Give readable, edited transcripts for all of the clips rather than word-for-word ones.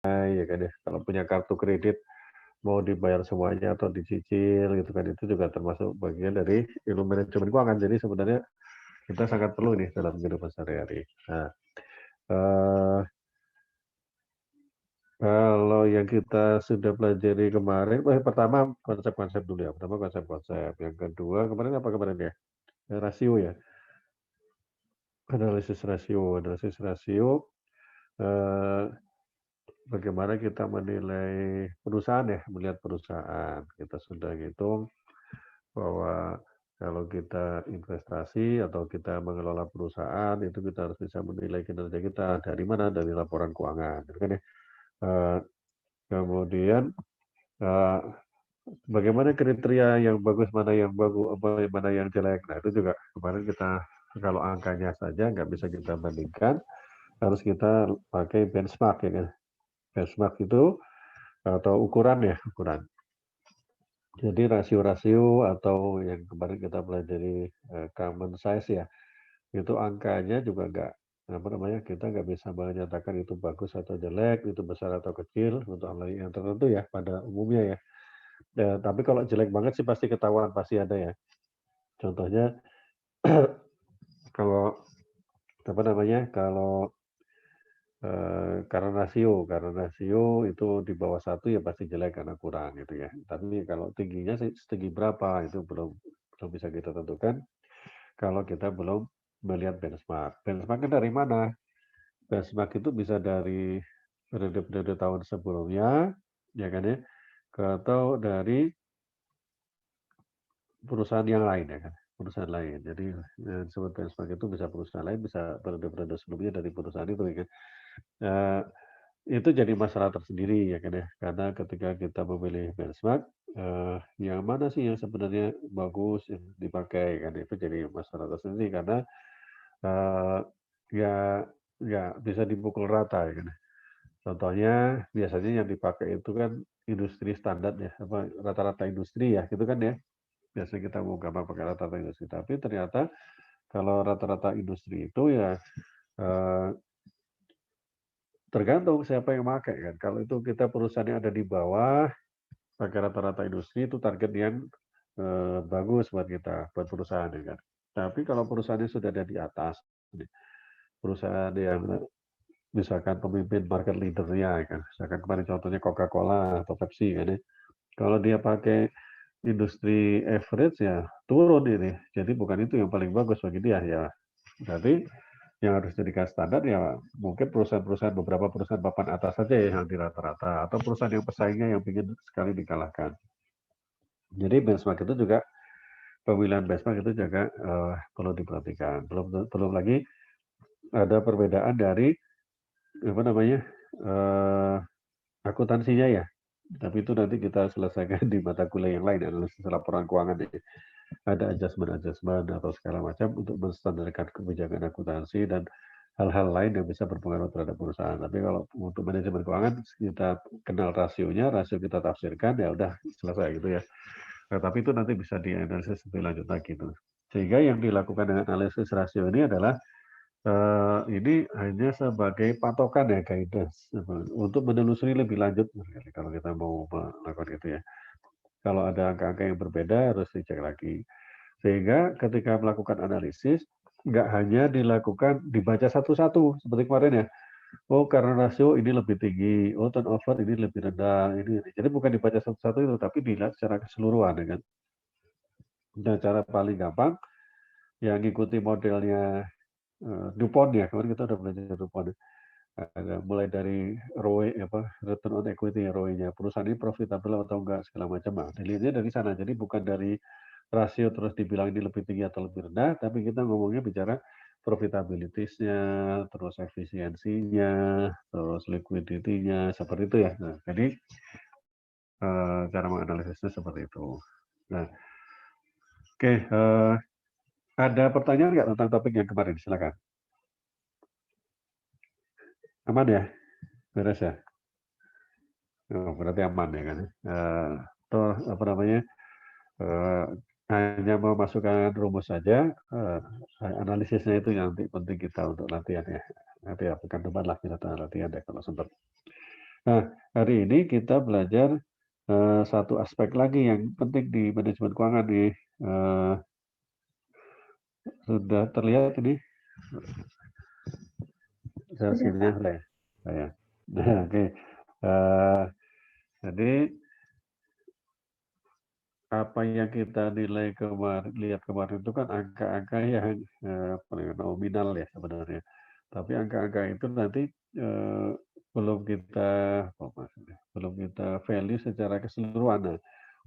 ya kan ya. Kalau punya kartu kredit mau dibayar semuanya atau dicicil gitu kan, itu juga termasuk bagian dari ilmu manajemen keuangan. Jadi sebenarnya kita sangat perlu nih dalam kehidupan sehari-hari. Nah, eee, kalau yang kita sudah pelajari kemarin, pertama konsep-konsep dulu ya, pertama konsep-konsep, yang kedua kemarin apa kemarin ya? Rasio ya, analisis rasio, eee, bagaimana kita menilai perusahaan ya, melihat perusahaan. Kita sudah hitung bahwa kalau kita investasi atau kita mengelola perusahaan, itu kita harus bisa menilai kinerja kita dari mana? Dari laporan keuangan, gitu kan ya. Eee, kemudian, eee, bagaimana kriteria yang bagus, mana yang jelek. Nah, itu juga kemarin kita kalau angkanya saja nggak bisa kita bandingkan, harus kita pakai benchmark ya kan. Benchmark itu atau ukuran ya, ukuran. Jadi rasio-rasio atau yang kemarin kita pelajari, common size ya, itu angkanya juga nggak, apa namanya, kita nggak bisa menyatakan itu bagus atau jelek, itu besar atau kecil untuk hal yang tertentu ya, pada umumnya ya. Tapi kalau jelek banget sih pasti ketahuan, pasti ada ya. Contohnya kalau, apa namanya, kalau, karena rasio itu di bawah satu ya pasti jelek karena kurang gitu ya. Tapi kalau tingginya sih setinggi berapa itu belum belum bisa kita tentukan kalau kita belum melihat benchmark. Benchmark dari mana? Benchmark itu bisa dari periode-periode tahun sebelumnya, ya kan ya, atau dari perusahaan yang lain ya kan, perusahaan lain. Jadi, disebut benchmark itu bisa perusahaan lain, bisa periode-periode sebelumnya dari perusahaan itu ya kan. Eee, itu jadi masalah tersendiri ya kan ya, karena ketika kita memilih benchmark, yang mana sih yang sebenarnya bagus yang dipakai kan, itu jadi masalah tersendiri karena, eee, ya bisa dipukul rata ya kan. Contohnya biasanya yang dipakai itu kan industri standar ya, apa, rata-rata industri ya, gitu kan ya. Biasanya kita mau gampang pakai rata-rata industri, tapi ternyata kalau rata-rata industri itu ya, eee, tergantung siapa yang pakai kan. Kalau itu kita perusahaannya ada di bawah, pakai rata-rata industri itu target yang, bagus buat kita, buat perusahaan ya kan. Tapi kalau perusahaannya sudah ada di atas, perusahaan yang misalkan pemimpin market leader-nya ya kan, misalkan kemarin contohnya Coca-Cola atau Pepsi kan ya. Kalau dia pakai industri average ya turun ini. Jadi bukan itu yang paling bagus bagi dia ya. Berarti yang harus dijadikan standar ya mungkin perusahaan-perusahaan beberapa perusahaan papan atas saja ya yang di rata-rata atau perusahaan yang pesaingnya yang ingin sekali dikalahkan. Jadi benchmark itu juga pemilihan benchmark itu juga perlu diperhatikan. Belum belum lagi ada perbedaan dari apa namanya akuntansinya ya. Tapi itu nanti kita selesaikan di mata kuliah yang lain, analisis laporan keuangan ya. Ada adjustment-adjustment atau segala macam untuk menstandarkan kebijakan akuntansi dan hal-hal lain yang bisa berpengaruh terhadap perusahaan. Tapi kalau untuk manajemen keuangan kita kenal rasionya, rasio kita tafsirkan ya udah selesai gitu ya. Nah, tapi itu nanti bisa dianalisis lebih lanjut lagi tuh. Sehingga yang dilakukan dengan analisis rasio ini adalah ini hanya sebagai patokan ya guidance untuk menelusuri lebih lanjut kalau kita mau melakukan itu ya. Kalau ada angka-angka yang berbeda harus dicek lagi. Sehingga ketika melakukan analisis, nggak hanya dilakukan dibaca satu-satu seperti kemarin ya. Oh karena rasio ini lebih tinggi, oh turnover ini lebih rendah, ini. Jadi bukan dibaca satu-satu itu, tapi dilihat secara keseluruhan ya kan. Dan cara paling gampang yang ngikuti modelnya DuPont ya, kemarin kita udah belajar DuPont ya. Ada mulai dari ROE apa, return on equity ya, ROE-nya, perusahaan ini profitable atau enggak segala macam. Nah, dilihatnya dari sana. Jadi bukan dari rasio terus dibilang ini lebih tinggi atau lebih rendah, tapi kita ngomongnya bicara profitability-nya, terus efisiensinya, terus liquidity-nya, seperti itu ya. Nah, jadi cara menganalisisnya seperti itu. Nah, oke, ada pertanyaan nggak tentang topik yang kemarin? Silakan. Aman ya? Beres ya? Oh, berarti aman ya kan? Toh apa namanya? eh, hanya memasukkan rumus saja, analisisnya itu yang nanti penting kita untuk latihan ya. Nanti ya pekan depan lah kita latihan deh kalau sempat. Nah, hari ini kita belajar satu aspek lagi yang penting di manajemen keuangan nih. Sudah terlihat ini hasilnya sudah ya? Saya. Nah, oke. Jadi apa yang kita nilai lihat kemarin itu kan angka-angka yang nominal ya sebenarnya. Tapi angka-angka itu nanti belum kita belum kita value secara keseluruhan. Nah,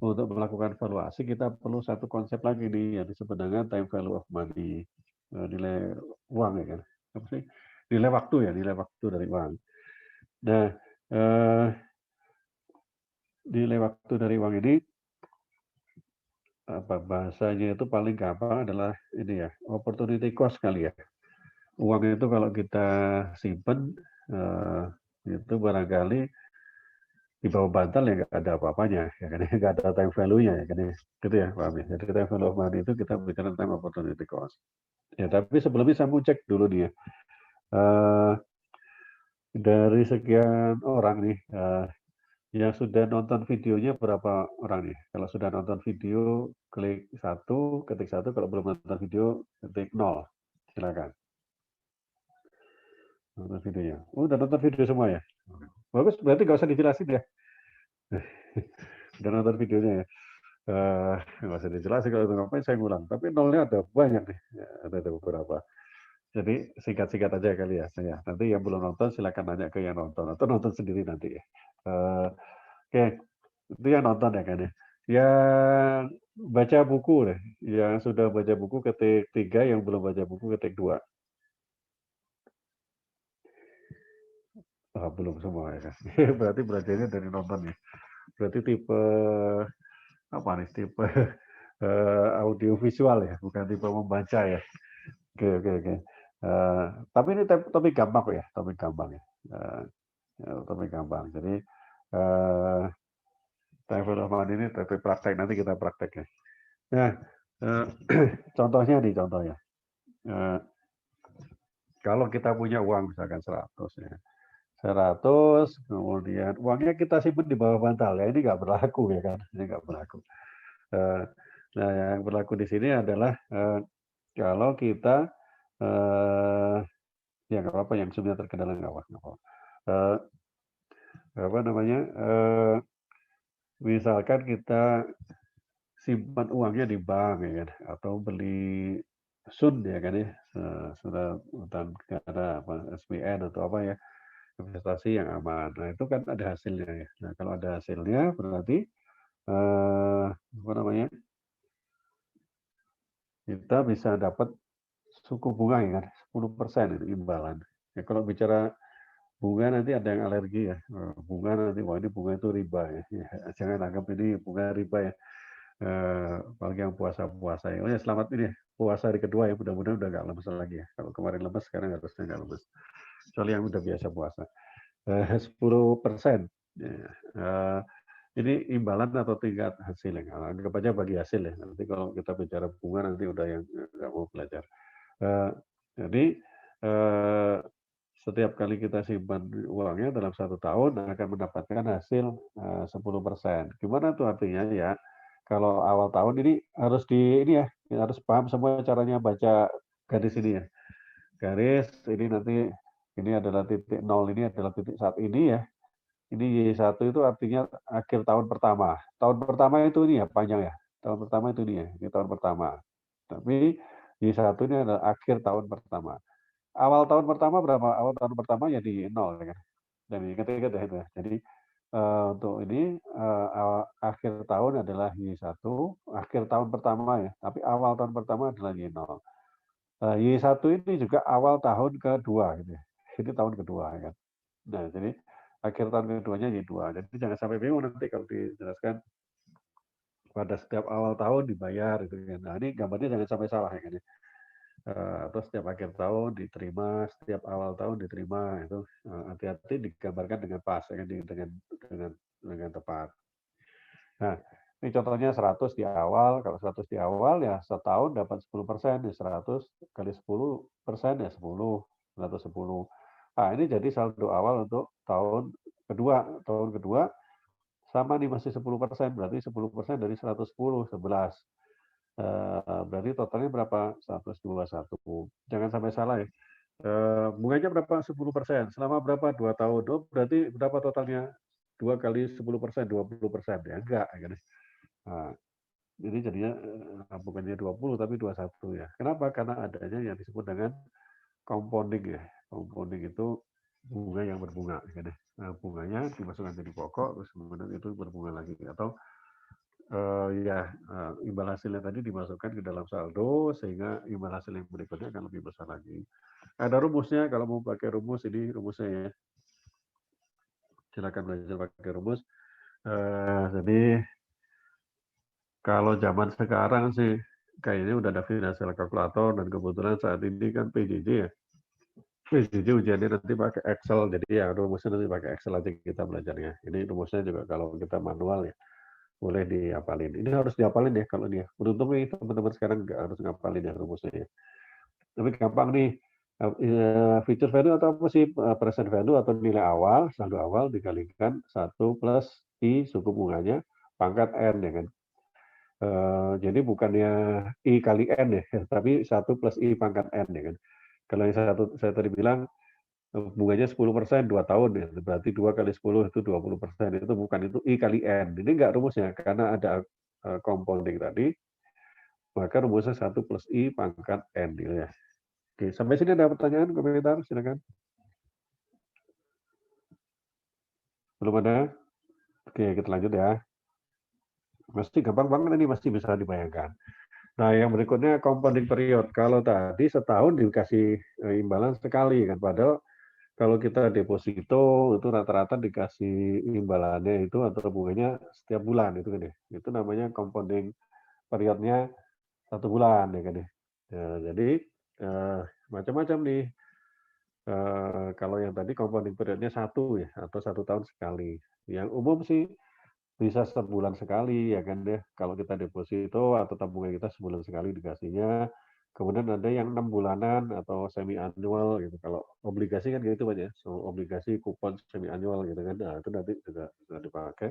untuk melakukan valuasi kita perlu satu konsep lagi nih yang disebut dengan time value of money, nilai uang ya kan? Apa sih? Nilai waktu ya, nilai waktu dari uang. Nah, nilai waktu dari uang ini bahasanya itu paling gampang adalah ini ya, opportunity cost kali ya. Uang itu kalau kita simpen itu barangkali di bawah bantal ya nggak ada apa-apanya ya kan, nggak ada time value-nya ya kan, gitu ya paham ya. Jadi time value of money itu kita bicara time opportunity cost. Ya tapi sebelumnya saya mau cek dulu nih ya. Dari sekian orang nih yang sudah nonton videonya berapa orang nih? Kalau sudah nonton video, klik satu, ketik satu. Kalau belum nonton video, ketik 0. Silakan. Nonton videonya. Oh, udah nonton video semua ya? Bagus, berarti nggak usah dijelasin ya. Udah nonton videonya ya. Nggak usah dijelasin kalau itu ngapain saya ngulang. Tapi nolnya ada banyak nih. Ya, ada beberapa. Jadi singkat-singkat aja kali ya. Nanti yang belum nonton silakan nanya ke yang nonton atau nonton sendiri nanti ya. Oke, itu yang nonton ya kan ya. Yang baca buku deh, yang sudah baca buku ketik 3, yang belum baca buku ketik 2. Belum semua ya kan. Berarti belajarnya dari nonton ya. Berarti tipe apa nih? Tipe audio visual ya, bukan tipe membaca ya. Oke. Tapi ini topik gampang kok ya, topik gampang ya. Topik gampang. Jadi time of money ini topik praktek, nanti kita praktek ya. Nah, contohnya nih contohnya. Kalau kita punya uang misalkan 100 ya. 100, kemudian uangnya kita simpan di bawah bantal ya, ini nggak berlaku ya kan, ini nggak berlaku. Nah, yang berlaku di sini adalah kalau kita ya nggak apa-apa, yang sebenarnya terkendala nggak apa-apa. Apa namanya? Misalkan kita simpan uangnya di bank ya kan, atau beli SUN ya kan ya, surat utang negara, apa SBN atau apa ya, investasi yang aman. Nah itu kan ada hasilnya ya. Nah kalau ada hasilnya berarti apa namanya, kita bisa dapat suku bunga ya kan, 10% itu imbalan. Ya kalau bicara bunga nanti ada yang alergi ya. Bunga nanti, wah ini bunga itu riba ya. Jangan anggap ini bunga riba ya. Apalagi yang puasa-puasa ya. Oh ya selamat ini ya, puasa hari kedua ya, mudah-mudahan udah nggak lemes lagi ya. Kalau kemarin lemes, sekarang harusnya nggak lemes. Kecuali yang udah biasa puasa. 10%. Ya, ini imbalan atau tingkat hasil ya. Anggap aja bagi hasil ya. Nanti kalau kita bicara bunga nanti udah yang nggak mau belajar. Jadi setiap kali kita simpan uangnya dalam 1 tahun akan mendapatkan hasil 10%. Gimana tuh artinya ya? Kalau awal tahun ini harus ini ya, harus paham semua caranya baca garis ini ya. Garis ini nanti ini adalah titik 0, ini adalah titik saat ini ya. Ini Y1 itu artinya akhir tahun pertama. Tahun pertama itu ini ya panjang ya. Tahun pertama itu ini ya, ini tahun pertama. Tapi Y1 ini adalah akhir tahun pertama. Awal tahun pertama berapa? Awal tahun pertama ya di 0 ya kan. Dan ingat-ingat ya itu ya. Jadi untuk ini akhir tahun adalah Y1, akhir tahun pertama ya. Tapi awal tahun pertama adalah Y0. Y1 ini juga awal tahun kedua gitu ya. Ini tahun kedua ya kan. Nah, jadi akhir tahun keduanya Y2. Jadi jangan sampai bingung nanti kalau dijelaskan pada setiap awal tahun dibayar gitu kan. Nah, ini gambarnya jangan sampai salah ya kan ya. Atau setiap akhir tahun diterima, setiap awal tahun diterima, itu hati-hati digambarkan dengan pas ya kan, dengan tepat. Nah, ini contohnya 100 di awal. Kalau 100 di awal ya setahun dapat 10%, ya 100 kali 10% ya 10, 110. Nah, ini jadi saldo awal untuk tahun tahun kedua sama nih masih 10%, berarti 10% dari 110, 11. Berarti totalnya berapa? 121. Jangan sampai salah ya. Bunganya berapa? 10%. Selama berapa? 2 tahun. Oh, berarti berapa totalnya? 2 kali 10%, 20%. Ya enggak. Gitu. Nah, ini jadinya bukannya 20 tapi 21 ya. Kenapa? Karena adanya yang disebut dengan compounding ya. Compounding itu bunga yang berbunga. Gitu. Nah, bunganya dimasukkan jadi pokok, terus kemudian itu berbunga lagi. Atau imbal hasilnya tadi dimasukkan ke dalam saldo sehingga imbal hasil yang berikutnya akan lebih besar lagi. Ada rumusnya, kalau mau pakai rumus ini rumusnya ya. Silakan belajar pakai rumus. Jadi kalau zaman sekarang sih kayaknya udah ada finansial kalkulator dan kebetulan saat ini kan PJJ ya. PJJ ujiannya nanti pakai Excel, jadi ya rumusnya nanti pakai Excel aja kita belajarnya. Ini rumusnya juga kalau kita manual ya boleh dihafalin. Ini harus dihafalin ya kalau dia. Beruntung nih teman-teman sekarang nggak harus ngapalin ya rumusnya ya. Tapi gampang nih. Future value atau apa sih? Present value atau nilai awal, saldo awal dikalikan 1 plus I suku bunganya pangkat N ya kan. Jadi bukannya I kali N ya, tapi 1 plus I pangkat N ya kan. Kalau yang saya tadi bilang bunganya 10% 2 tahun ya, berarti 2 kali 10 itu 20%, itu bukan, itu I kali N. Ini enggak rumusnya, karena ada compounding tadi, maka rumusnya 1 plus I pangkat N gitu ya. Oke, sampai sini ada pertanyaan, komentar, silakan. Belum ada? Oke, kita lanjut ya. Masih gampang banget ini, masih bisa dibayangkan. Nah, yang berikutnya compounding period. Kalau tadi setahun dikasih imbalan sekali kan, padahal kalau kita deposito itu rata-rata dikasih imbalannya itu atau bunganya setiap bulan itu kan ya. Itu namanya compounding periodnya 1 bulan ya kan ya. Jadi macam-macam nih. Kalau yang tadi compounding periodnya 1 ya atau 1 tahun sekali. Yang umum sih bisa sebulan sekali ya kan ya. Kalau kita deposito atau tabungan kita sebulan sekali dikasihnya. Kemudian ada yang 6 bulanan atau semi annual gitu. Kalau obligasi kan gitu Pak ya. So, obligasi kupon semi annual gitu kan. Nah, itu nanti juga bisa dipakai.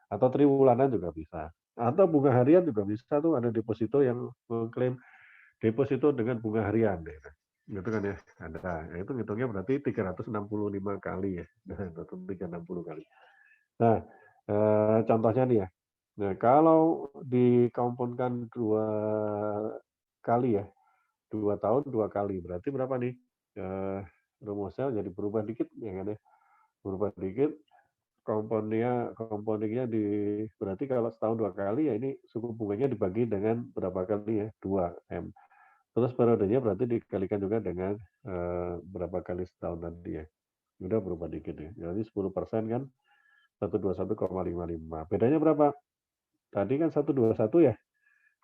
Atau triwulanan juga bisa. Atau bunga harian juga bisa tuh, ada deposito yang mengklaim deposito dengan bunga harian gitu. Gitu kan ya. Ada. Nah, itu hitungnya berarti 365 kali ya. Atau 360 kali. Nah, contohnya nih ya. Nah, kalau dikompoundkan 2 kali ya, 2 tahun 2 kali, berarti berapa nih? Rumusnya jadi berubah dikit ya kan ya. Berubah dikit, compoundingnya berarti kalau setahun 2 kali ya ini suku bunganya dibagi dengan berapa kali ya? 2M. Terus periodenya berarti dikalikan juga dengan berapa kali setahun nanti ya. Udah berubah dikit ya. Jadi 10% kan 121,55. Bedanya berapa? Tadi kan 121 ya.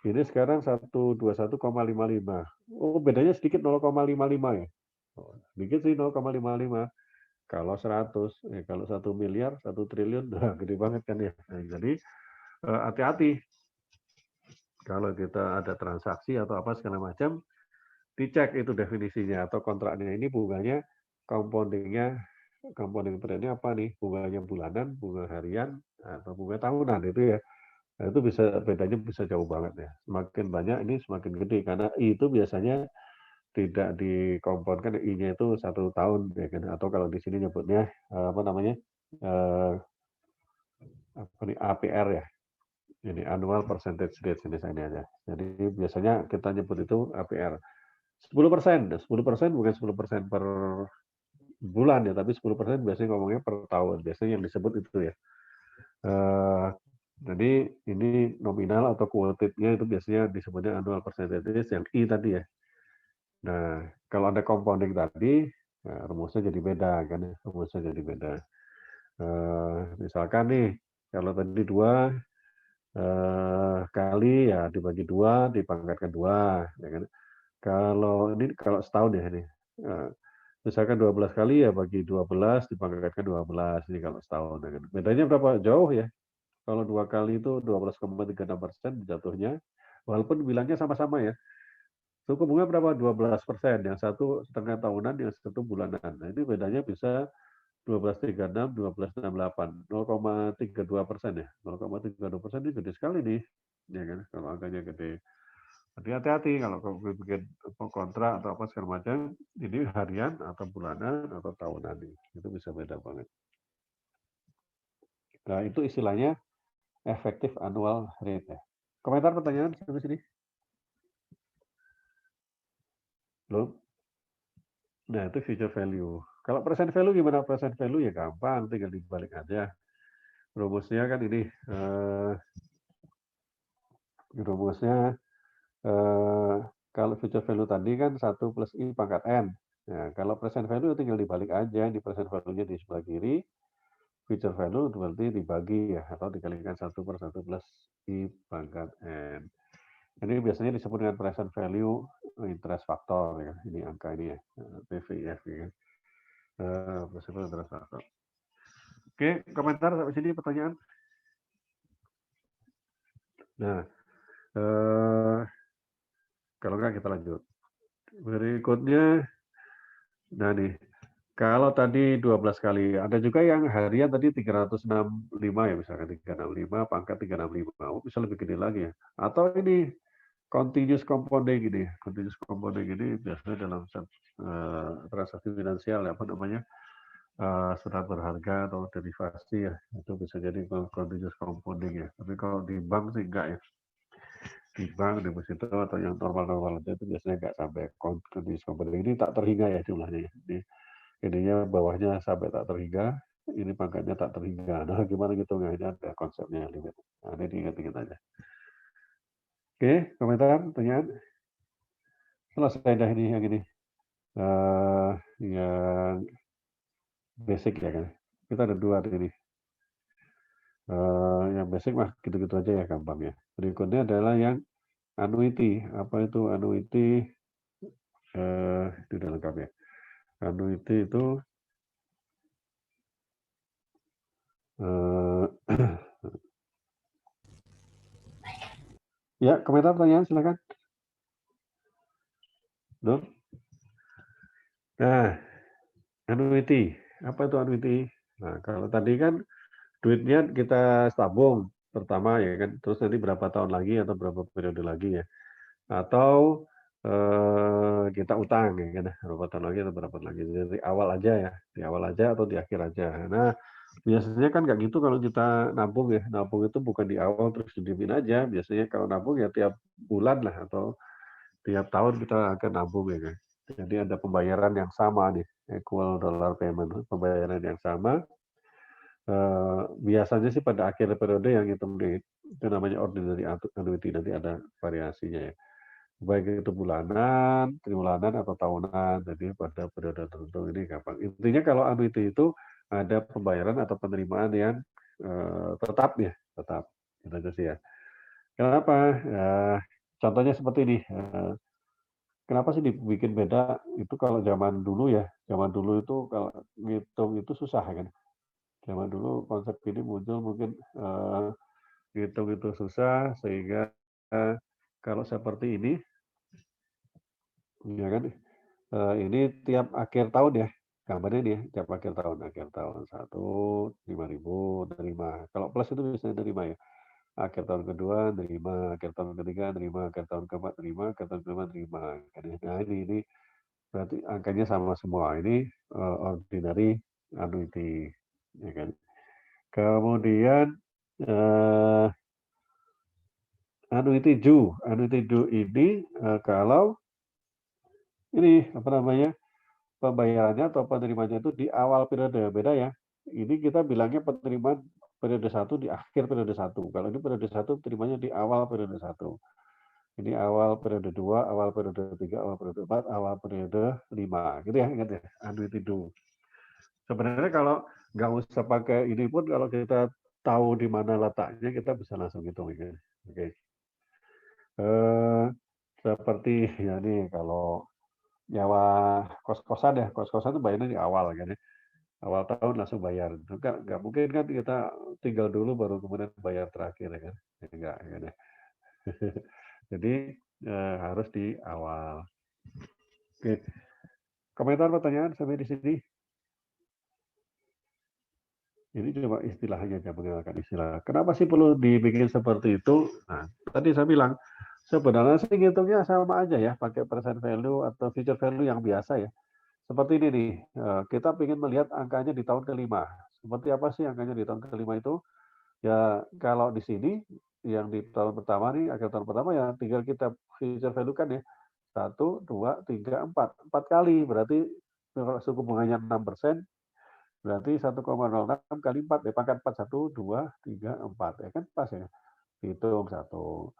Ini sekarang 121,55. Oh, bedanya sedikit 0,55 ya. Oh, sedikit sih 0,55. Kalau 100, kalau 1 miliar, 1 triliun, nah, gede banget kan ya. Nah, jadi hati-hati kalau kita ada transaksi atau apa segala macam, dicek itu definisinya atau kontraknya ini bunganya, compounding periodnya apa nih? Bunganya bulanan, bunga harian, atau bunga tahunan itu ya. Nah, itu bedanya bisa jauh banget ya. Semakin banyak ini semakin gede karena I itu biasanya tidak dikompoundkan, I-nya itu 1 tahun ya kan, atau kalau di sini nyebutnya apa namanya? Apa nih, APR ya. Ini annual percentage rate misalnya aja. Jadi biasanya kita nyebut itu APR. 10%, 10% bukan 10% per bulan ya, tapi 10% biasanya ngomongnya per tahun. Biasanya yang disebut itu ya. Jadi ini nominal atau quoted-nya itu biasanya disebutnya annual percentage yang I tadi ya. Nah, kalau ada compounding tadi, nah, rumusnya jadi beda kan ya, rumusnya jadi beda. Misalkan nih, kalau tadi 2 kali ya dibagi 2, dipangkatkan 2, ya kan. Kalau setahun ya ini. Misalkan 12 kali ya bagi 12 dipangkatkan 12 ini kalau setahun ya kan. Bedanya berapa? Jauh ya. Kalau 2 kali itu 12,36% jatuhnya, walaupun bilangnya sama-sama ya. Suku bunga berapa? 12%, yang satu setengah tahunan, yang satu bulanan. Nah, ini bedanya bisa 12,36, 12,68, 0,32% ya, 0,32% ini gede sekali nih, ya kan? Kalau angkanya gede, jadi hati-hati kalau kamu bikin kontrak atau apa segala macam, ini harian atau bulanan atau tahunan nih, itu bisa beda banget. Nah itu istilahnya efektif annual rate ya. Komentar pertanyaan sampai sini? Belum? Nah itu future value. Kalau present value gimana? Present value ya gampang, tinggal dibalik aja. Rumusnya kan ini, rumusnya kalau future value tadi kan 1 plus I pangkat N. Nah, kalau present value tinggal dibalik aja, di present value-nya di sebelah kiri, future value berarti dibagi ya, atau dikalikan 1 per 1 plus I pangkat N. Ini biasanya disebut dengan present value interest factor ya, ini angka ini ya, PVF ya. Present value interest factor. Oke, komentar sampai sini pertanyaan? Nah, kalau enggak kita lanjut. Berikutnya, nah nih, kalau tadi 12 kali, ada juga yang harian tadi 365 ya, misalkan 365 pangkat 365, oh, bisa lebih gede lagi ya. Atau ini continuous compounding gini, continuous compounding ini biasanya dalam transaksi finansial apa namanya, surat berharga atau derivasi ya, itu bisa jadi continuous compounding ya. Tapi kalau di bank sih enggak ya. Di bank, deposito atau yang normal-normal aja itu biasanya enggak sampai continuous compounding. Ini tak terhingga ya jumlahnya ya. Ininya bawahnya sampai tak terhingga, ini pangkatnya tak terhingga. Nah, gimana ngitungnya? Ini ada konsepnya limit. Nah, ini diingat-ingat aja. Oke, komentar, pertanyaan? Selesai dah ini yang ini. Yang basic ya kan. Kita ada 2 ini. Yang basic mah gitu-gitu aja ya, gampang ya. Berikutnya adalah yang annuity. Apa itu annuity? Itu udah lengkap ya. Annuity itu ya, komentar pertanyaan silakan. Belum? Nah, annuity. Apa itu annuity? Nah, kalau tadi kan duitnya kita tabung pertama ya kan, terus nanti berapa tahun lagi atau berapa periode lagi ya. Atau kita utang ya kan, berapa tahun lagi atau berapa lagi. Dari awal aja ya, di awal aja atau di akhir aja. Nah, biasanya kan nggak gitu kalau kita nabung ya. Nabung itu bukan di awal terus didiemin aja. Biasanya kalau nabung ya tiap bulan lah atau tiap tahun kita akan nabung ya kan. Jadi ada pembayaran yang sama nih, equal dollar payment, pembayaran yang sama. Biasanya sih pada akhir periode yang hitung di itu namanya ordinary annuity, nanti ada variasinya ya. Baik itu bulanan, tribulanan atau tahunan. Jadi pada periode tertentu ini gampang. Intinya kalau annuity itu ada pembayaran atau penerimaan yang tetap ya, tetap. Itu aja sih ya. Kenapa? Contohnya seperti ini. Kenapa sih dibikin beda? Itu kalau zaman dulu ya, zaman dulu itu kalau ngitung itu susah ya kan. Zaman dulu konsep ini muncul mungkin ngitung itu susah sehingga kalau seperti ini, ya kan, ini tiap akhir tahun ya, gambarnya nih ya, tiap akhir tahun 1, 5.000 nerima. Kalau plus itu bisa nerima ya. Akhir tahun kedua nerima, akhir tahun ketiga nerima, akhir tahun keempat nerima, akhir tahun kelima nerima. Nah ini berarti angkanya sama semua. Ini ordinary annuity, ya kan. Kemudian annuity due ini kalau ini apa namanya pembayarannya atau penerimanya itu di awal periode beda ya. Ini kita bilangnya penerimaan periode 1 di akhir periode 1. Kalau ini periode 1 terimanya di awal periode 1. Ini awal periode 2, awal periode 3, awal periode 4, awal periode 5. Gitu ya, ingat ya, annuity due. Sebenarnya kalau nggak usah pakai ini pun kalau kita tahu di mana letaknya kita bisa langsung hitung ya. Oke. Seperti ya nih kalau nyawa kos-kosan ya, kos-kosan itu bayarnya di awal kan ya. Awal tahun langsung bayar. Itu kan nggak mungkin kan kita tinggal dulu baru kemudian bayar terakhir ya kan. Enggak kan ya. Jadi harus di awal. Oke. Komentar pertanyaan sampai di sini. Ini cuma istilahnya aja, mengenalkan istilah. Kenapa sih perlu dibikin seperti itu? Nah, tadi saya bilang, sebenarnya sih ngitungnya sama aja ya, pakai present value atau future value yang biasa ya. Seperti ini nih, kita ingin melihat angkanya di tahun kelima. Seperti apa sih angkanya di tahun kelima itu? Ya, kalau di sini, yang di tahun pertama nih, akhir tahun pertama ya tinggal kita future value kan ya. 1, 2, 3, 4. 4 kali, berarti kalau suku bunganya 6%, berarti 1,06 kali 4, ya pangkat 4, 1, 2, 3, 4. Ya kan pas ya, hitung 1.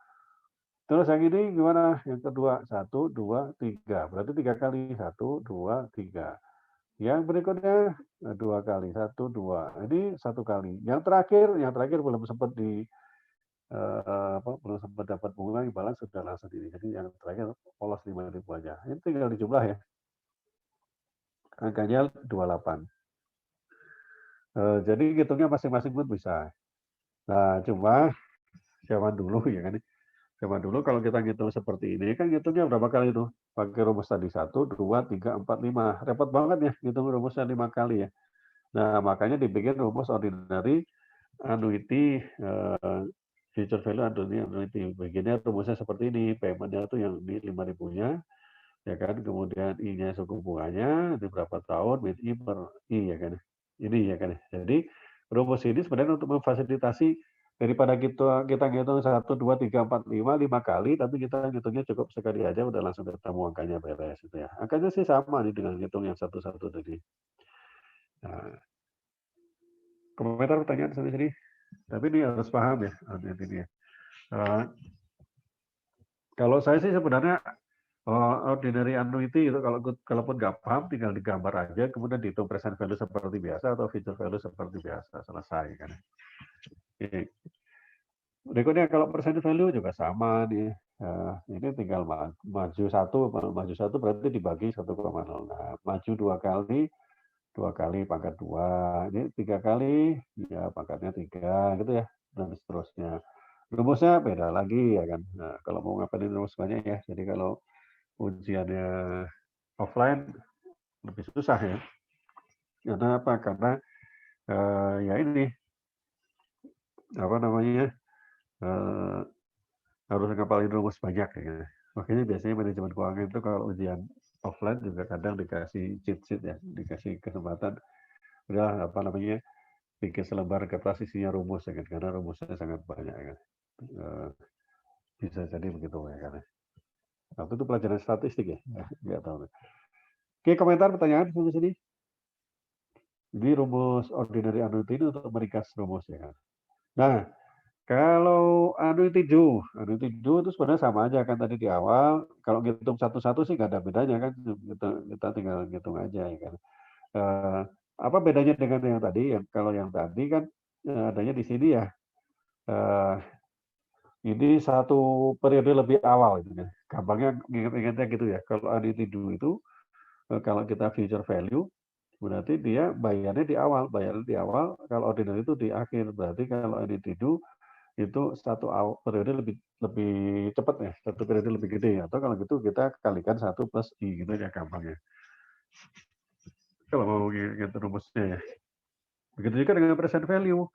Terus yang ini gimana? Yang kedua, 1, 2, 3. Berarti 3 kali, 1, 2, 3. Yang berikutnya 2 kali, 1, 2. Ini 1 kali. Yang terakhir belum sempat belum sempat dapat bunga, imbalan sudah langsung ini. Jadi yang terakhir polos 5.000 aja. Ini tinggal dijumlah ya. Angkanya 28. Jadi hitungnya masing-masing pun bisa. Nah, cuma zaman dulu ya kan. Zaman dulu kalau kita ngitung seperti ini kan ngitungnya berapa kali itu? Pakai rumus tadi 1, 2, 3, 4, 5. Repot banget ya ngitung rumusnya 5 kali ya. Nah, makanya dibikin rumus ordinary annuity future value annuity. Begini rumusnya seperti ini. Payment-nya itu yang di 5.000-nya ya kan. Kemudian I-nya suku bunganya di berapa tahun, with I per I ya kan. Ini ya kan. Jadi rumus ini sebenarnya untuk memfasilitasi daripada kita ngitung 1, 2, 3, 4, 5 kali, tapi kita ngitungnya cukup sekali aja udah langsung ketemu angkanya beres itu ya. Angkanya sih sama nih dengan ngitung yang satu-satu tadi. Nah, komentar pertanyaan sampai sini. Tapi ini harus paham ya, ini ya. Kalau saya sih sebenarnya ordinary annuity itu kalaupun nggak paham tinggal digambar aja, kemudian dihitung present value seperti biasa atau future value seperti biasa, selesai kan. Oke. Berikutnya kalau present value juga sama nih. Ini tinggal maju satu berarti dibagi 1,0. Nah, maju 2 kali pangkat 2. Ini 3 kali, ya pangkatnya 3 gitu ya, dan seterusnya. Rumusnya beda lagi ya kan. Nah, kalau mau ngapain rumus banyak ya. Jadi kalau ujiannya offline lebih susah ya. Karena apa? Karena ya ini apa namanya harus ngapalin rumus banyak ya. Makanya biasanya manajemen keuangan itu kalau ujian offline juga kadang dikasih cheat sheet ya, dikasih kesempatan udah apa namanya bikin selembar kertas isinya rumus ya kan, karena rumusnya sangat banyak ya kan. Bisa jadi begitu ya kan. Waktu itu pelajaran statistik ya, nggak tahu. Oke, komentar pertanyaan sampai sini. Jadi rumus ordinary annuity ini untuk meringkas rumus ya kan. Nah, kalau annuity due itu sebenarnya sama aja kan tadi di awal. Kalau ngitung satu-satu sih nggak ada bedanya kan. Kita tinggal ngitung aja ya kan. Apa bedanya dengan yang tadi? Kalau yang tadi kan adanya di sini ya. Ini satu periode lebih awal gitu kan. Gampangnya ingat-ingatnya gitu ya. Kalau annuity due itu kalau kita future value berarti dia bayarnya di awal. Kalau ordinary itu di akhir. Berarti kalau annuity due itu periode lebih cepat ya, satu periode lebih gede. Atau kalau gitu kita kalikan 1 plus I gitu ya gampangnya. Kalau mau gitu rumusnya ya. Begitu juga dengan present value.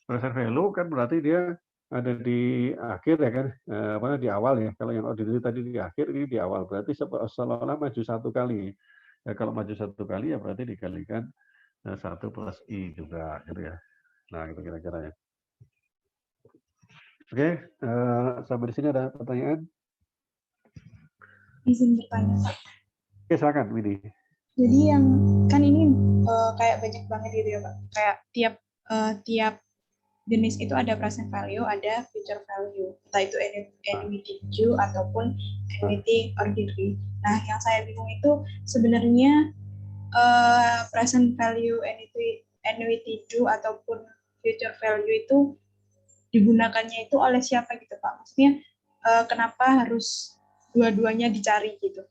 Present value kan berarti dia ada di akhir ya kan, di awal ya. Kalau yang ordinary tadi di akhir, ini di awal. Berarti seolah-olah maju 1 kali. Ya, kalau maju 1 kali ya berarti dikalikan 1 plus I juga gitu ya. Nah, itu kira-kira ya. Oke, sampai di sini ada pertanyaan? Izin bertanya, Pak. Oke, silakan, Windy. Jadi yang kan ini kayak banyak banget gitu ya, Pak. Kayak tiap jenis itu ada present value, ada future value. Entah itu annuity due ataupun annuity ordinary. Nah, yang saya bingung itu sebenarnya present value annuity due ataupun future value itu digunakannya itu oleh siapa gitu, Pak? Maksudnya kenapa harus dua-duanya dicari gitu?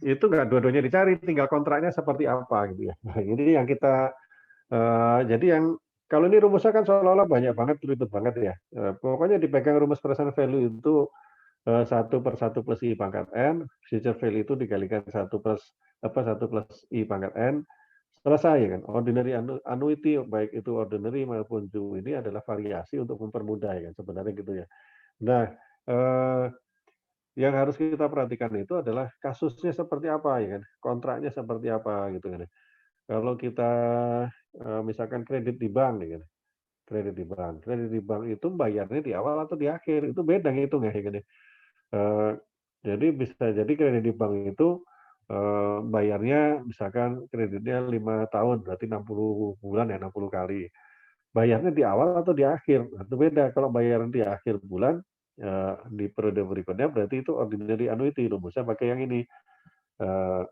Itu nggak dua-duanya dicari, tinggal kontraknya seperti apa gitu ya. Nah, ini yang kita jadi yang kalau ini rumusnya kan seolah-olah banyak banget, ribet banget ya. Pokoknya dipegang rumus present value itu 1 per 1 plus I pangkat N, future value itu dikalikan 1 plus I pangkat N, selesai ya kan. Ordinary annuity baik itu ordinary maupun due ini adalah variasi untuk mempermudah ya kan sebenarnya gitu ya. Nah, eh, yang harus kita perhatikan itu adalah kasusnya seperti apa ya kan, kontraknya seperti apa gitu kan. Kalau kita misalkan kredit di bank ya kan, kredit di bank itu bayarnya di awal atau di akhir itu beda ngitungnya ya kan ya. Eh, jadi bisa jadi kredit di bank itu bayarnya misalkan kreditnya 5 tahun berarti 60 bulan ya 60 kali. Bayarnya di awal atau di akhir? Nah, itu beda. Kalau bayaran di akhir bulan di periode berikutnya berarti itu ordinary annuity rumusnya pakai yang ini. Eh,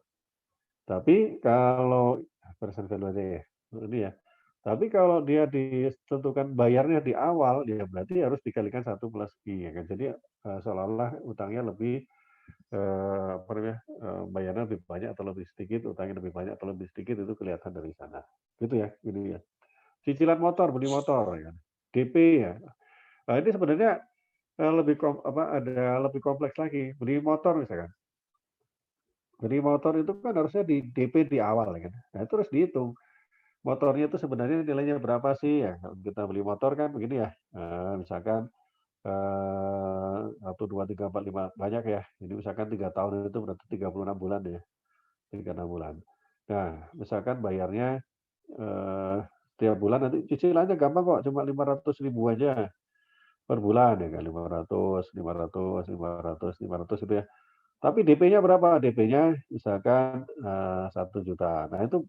tapi kalau present value aja ya. Ini ya. Tapi kalau dia ditentukan bayarnya di awal, ya berarti harus dikalikan 1 plus I ya kan. Jadi seolah-olah utangnya lebih apa namanya, bayarnya lebih banyak atau lebih sedikit, utangnya lebih banyak atau lebih sedikit itu kelihatan dari sana. Gitu ya, ini ya. Cicilan motor, beli motor ya kan. DP ya. Nah, ini sebenarnya ada lebih kompleks lagi. Beli motor misalkan. Beli motor itu kan harusnya di DP di awal ya kan. Nah, itu harus dihitung. Motornya itu sebenarnya nilainya berapa sih ya? Kalau kita beli motor kan begini ya. Misalkan 1, 2, 3, 4, 5 banyak ya. Jadi misalkan 3 tahun itu berarti 36 bulan ya. 36 bulan. Nah, misalkan bayarnya tiap bulan nanti cicilannya gampang kok, cuma 500.000 aja per bulan ya kan, 500, 500, 500, 500 itu ya. Tapi DP-nya berapa? DP-nya misalkan 1 juta. Nah, itu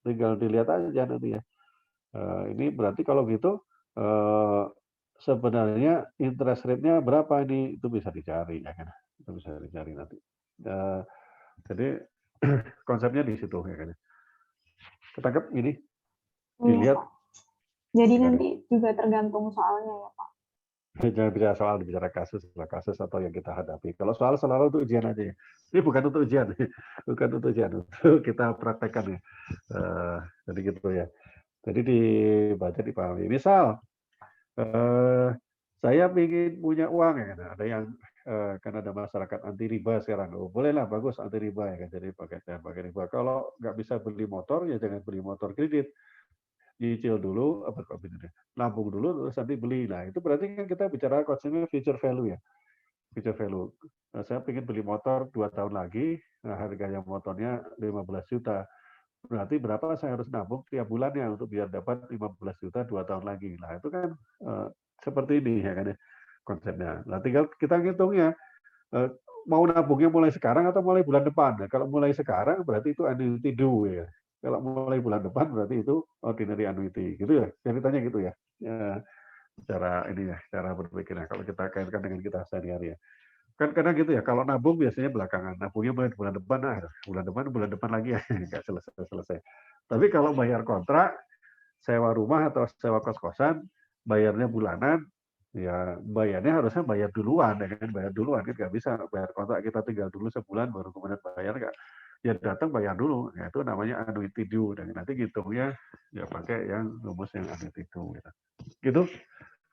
tinggal dilihat aja nanti ya. Ini berarti kalau gitu sebenarnya interest rate-nya berapa ini? Itu bisa dicari ya kan. Itu bisa dicari nanti. Jadi konsepnya di situ ya kan. Ketangkep ini? Dilihat. Jadi Ya kan? nanti juga tergantung soalnya ya Pak. Jangan bicara soal, bicara kasus atau yang kita hadapi. Kalau soal selalu untuk ujian aja ya. Ini bukan untuk ujian, bukan untuk ujian, untuk kita praktekkan ya. Jadi gitu ya. Jadi dibaca dipahami. Misal saya ingin punya uang ya kan. Ada yang kan ada masyarakat anti riba sekarang. Oh, bolehlah bagus anti riba ya kan. Jadi pakai riba. Kalau nggak bisa beli motor ya jangan beli motor kredit. Nyicil dulu, nabung dulu terus nanti beli. Nah itu berarti kan kita bicara konsepnya future value ya. Future value. Nah, saya ingin beli motor 2 tahun lagi, nah harganya motornya 15 juta. Berarti berapa saya harus nabung tiap bulannya untuk biar dapat 15 juta 2 tahun lagi. Nah itu kan seperti ini ya kan ya konsepnya. Nah tinggal kita ngitungnya mau nabungnya mulai sekarang atau mulai bulan depan. Nah, kalau mulai sekarang berarti itu annuity due ya. Kalau mulai bulan depan berarti itu ordinary annuity gitu ya. Ceritanya gitu ya. Cara ini ya, cara berpikirnya kalau kita kaitkan dengan kita sehari-hari ya. Kan kadang gitu ya, kalau nabung biasanya belakangan. Nabungnya mulai bulan depan, nah bulan depan lagi ya, nggak selesai. Tapi kalau bayar kontrak, sewa rumah atau sewa kos-kosan, bayarnya bulanan, ya bayarnya harusnya bayar duluan ya kan, bayar duluan kan nggak bisa bayar kontrak kita tinggal dulu sebulan baru kemudian bayar nggak, ya datang bayar dulu, ya itu namanya annuity due dan nanti ngitungnya ya pakai yang rumus yang annuity due gitu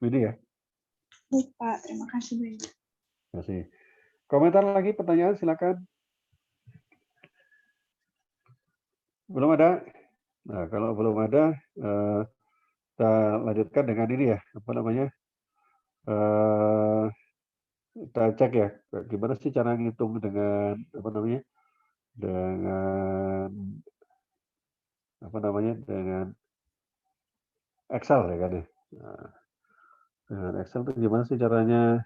ini ya. Baik Pak, terima kasih banyak. Terima kasih. Komentar lagi, pertanyaan silakan. Belum ada? Nah kalau belum ada kita lanjutkan dengan ini ya, apa namanya, kita cek ya, gimana sih cara ngitung dengan apa namanya, dengan apa namanya, dengan Excel ya kan ya. Nah, dengan Excel itu gimana sih caranya?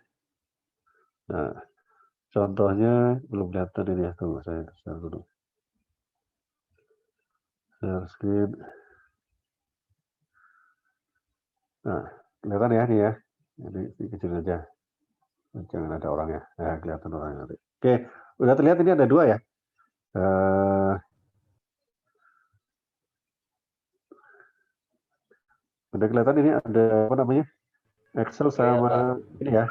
Nah, contohnya belum kelihatan ini ya, tunggu saya share dulu. Share screen. Nah, kelihatan ya ini ya. Jadi kecil aja. Jangan ada orangnya. Nah, kelihatan orangnya nanti. Oke, udah terlihat ini ada 2 ya. Udah kelihatan ini ada apa namanya? Excel sama ini ya.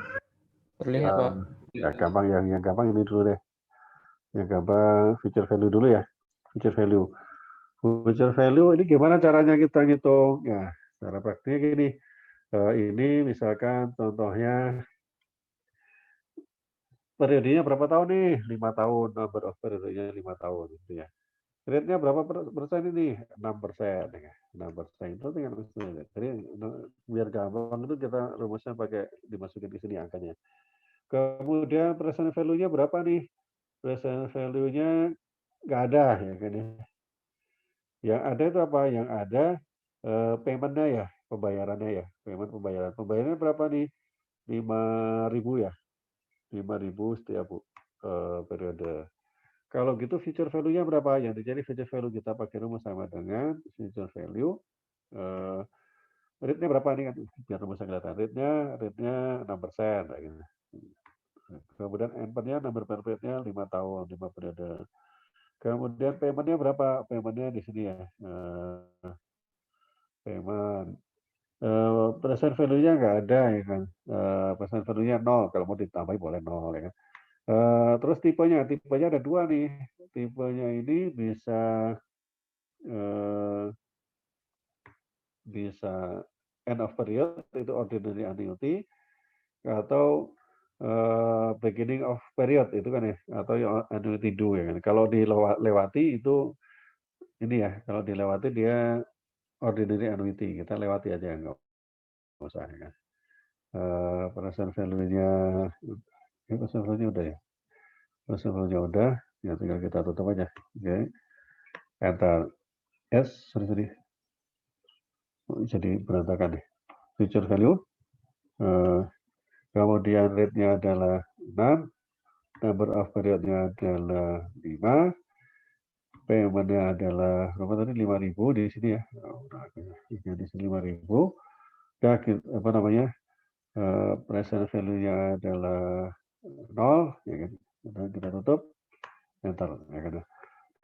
Terlihat, Pak. Ya gampang yang gampang ini dulu deh. Yang gampang future value dulu ya. Future value. Future value ini gimana caranya kita ngitung? Ya, cara praktiknya gini. Ini misalkan contohnya periodenya berapa tahun nih? 5 tahun, number of periodenya 5 tahun gitu ya. Rate-nya berapa persen ini? 6%. 6% itu tinggal masukin. Jadi biar gampang itu kita rumusnya pakai dimasukin di sini angkanya. Kemudian present value-nya berapa nih? Present value-nya nggak ada ya kan ya. Yang ada itu apa? Yang ada payment-nya ya, pembayarannya ya. Pembayaran. Pembayarannya berapa nih? 5.000 ya. 5.000 setiap periode. Kalau gitu future value-nya berapa? Yang dicari future value kita pakai rumus sama dengan future value. Rate-nya berapa nih kan? Biar rumusnya kelihatan. Rate-nya 6%. Gitu. Kemudian endpoint-nya number per period-nya 5 tahun, 5 periode. Kemudian payment-nya berapa? Payment-nya di sini ya. Payment. Present value-nya nggak ada ya kan. Present value-nya 0. Kalau mau ditambahin boleh 0 ya kan. Terus tipenya ada 2 nih. Tipenya ini bisa end of period, itu ordinary annuity, atau beginning of period, itu kan ya, atau annuity due ya kan. Kalau dilewati itu ini ya, kalau dilewati dia ordinary annuity, kita lewati aja nggak usah ya kan. Present value-nya, present value-nya udah ya. Present value-nya udah, ya tinggal kita tutup aja. Oke. Enter. Yes, sorry. Jadi berantakan nih. Future value. Kemudian rate-nya adalah 6. Number of period-nya adalah 5. Payment-nya adalah berapa tadi? 5.000 di sini ya. Di sini 5.000. Dan apa namanya? Present value-nya adalah 0 ya kan. Kita tutup. Enter ya kan.